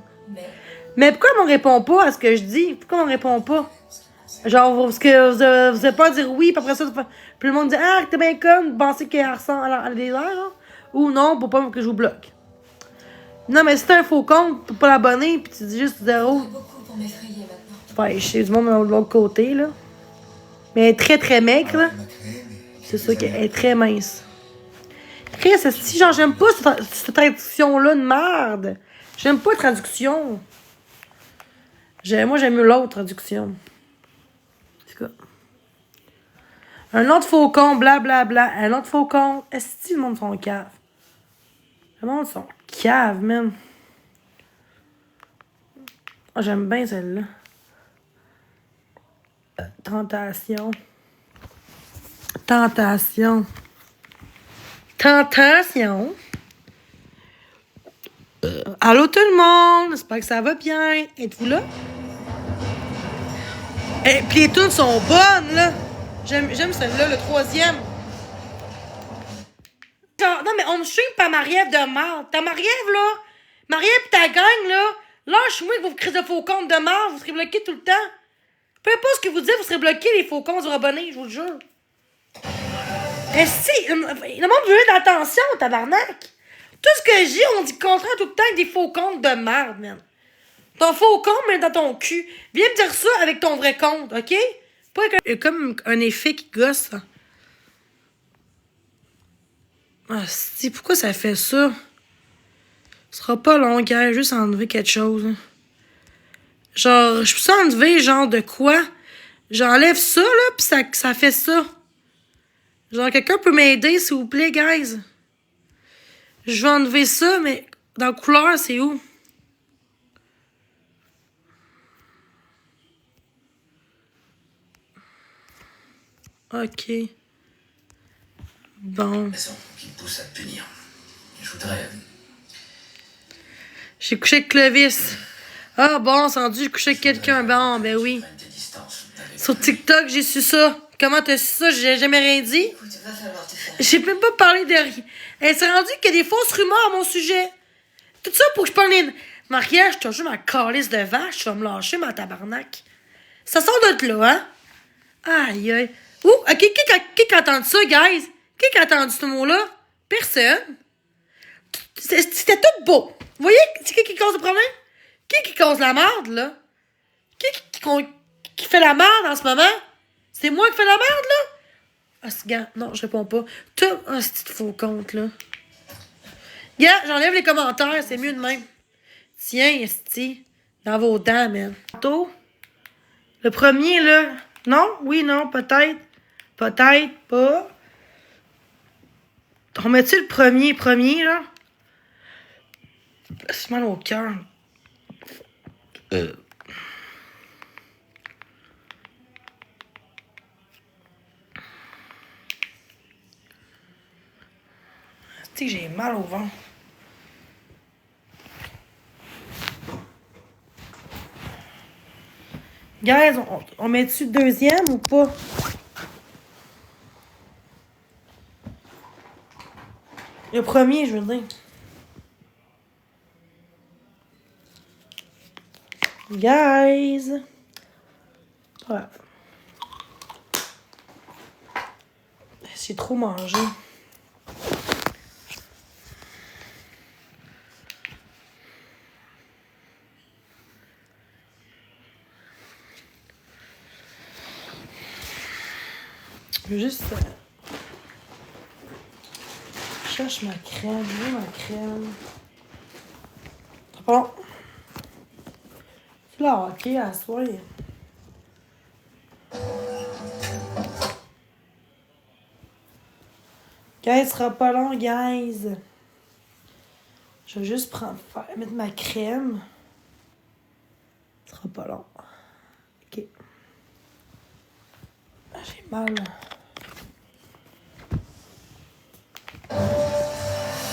Mais pourquoi on répond pas à ce que je dis? Pourquoi on répond pas? Genre, parce que vous avez pas à dire oui, puis après ça, puis le monde dit ah, t'es bien conne, vous pensez qu'elle ressemble à des airs, hein? Ou non, pour pas que je vous bloque. Non, mais si t'as un faux compte, pour pas l'abonner, puis tu dis juste zéro. Beaucoup pour m'effrayer maintenant. Ouais, je sais du monde de l'autre côté, là. Mais elle est très très maigre, là. C'est ça qu'elle est très mince. Chris, si genre, j'aime pas cette traduction-là de merde. J'aime pas la traduction. Moi, j'aime mieux l'autre traduction. Un autre faucon, blablabla. Un autre faucon. Est-ce que le monde sont cave? Le monde sont cave, man. Oh, j'aime bien celle-là. Tentation. Tentation. Tentation. Allô tout le monde. J'espère que ça va bien. Êtes-vous là? Et puis les tunes sont bonnes, là. J'aime celle-là, le troisième. Genre, non, mais on me stream par Marie-Ève de merde. Ta Marie-Ève, là. Marie-Ève pis ta gang, là. Lâche-moi que vous créez de faux comptes de merde. Vous serez bloqués tout le temps. Peu importe ce que vous dites, vous serez bloqués, les faux comptes du abonnés, je vous le jure. Et si, le monde veut d'attention, tabarnak. Tout ce que j'ai, on dit le contraire tout le temps avec des faux comptes de merde, man. Ton faux compte, mais dans ton cul. Viens me dire ça avec ton vrai compte, OK? Pas comme un effet qui gosse, là. Ah, si, pourquoi ça fait ça? Ce sera pas long, gars, juste enlever quelque chose. Hein. Genre, je peux enlever, genre, de quoi? J'enlève ça, là, pis ça fait ça. Genre, quelqu'un peut m'aider, s'il vous plaît, guys? Je vais enlever ça, mais dans la couleur, c'est où? OK. Bon. Raison qui me pousse à te punir. Je voudrais. J'ai couché avec Clovis. Ah bon, sans dû, j'ai couché avec quelqu'un. Bon, ben oui. Prendre tes distances avec Sur TikTok, j'ai su ça. Comment t'as su ça? J'ai jamais rien dit. Écoute, va falloir te faire. J'ai même pas parlé de rien. Elle s'est rendue qu'il y a des fausses rumeurs à mon sujet. Tout ça pour que je parle des... Marie-Ève, je te jure, ma calice de vache, tu vas me lâcher, ma tabarnak. Ça sort de là, hein? Aïe, aïe. Ouh, qui a entendu ça, guys? Qui a entendu ce mot-là? Personne. C'était tout beau. Vous voyez, c'est qui cause le problème? Qui cause la merde, là? Qui fait la merde en ce moment? C'est moi qui fais la merde, là? Ah, c'est gars, non, je réponds pas. Ah, c'est faux compte, là. Gars, j'enlève les commentaires, c'est mieux de même. Tiens, esti, dans vos dents, man. Tantôt, le premier, là. Non? Oui, non, peut-être. Peut-être pas. On met-tu le premier, là? C'est mal au cœur. que j'ai mal au ventre. Guys, on met-tu le deuxième ou pas? Le premier, je veux dire. Guys! Voilà. J'ai trop mangé. Je veux juste... Je cherche ma crème. Où est ma crème? Bon. C'est là, ok, à soir. Guys, ce sera pas long, guys. Je vais juste mettre ma crème. Ce sera pas long. Ok. J'ai mal.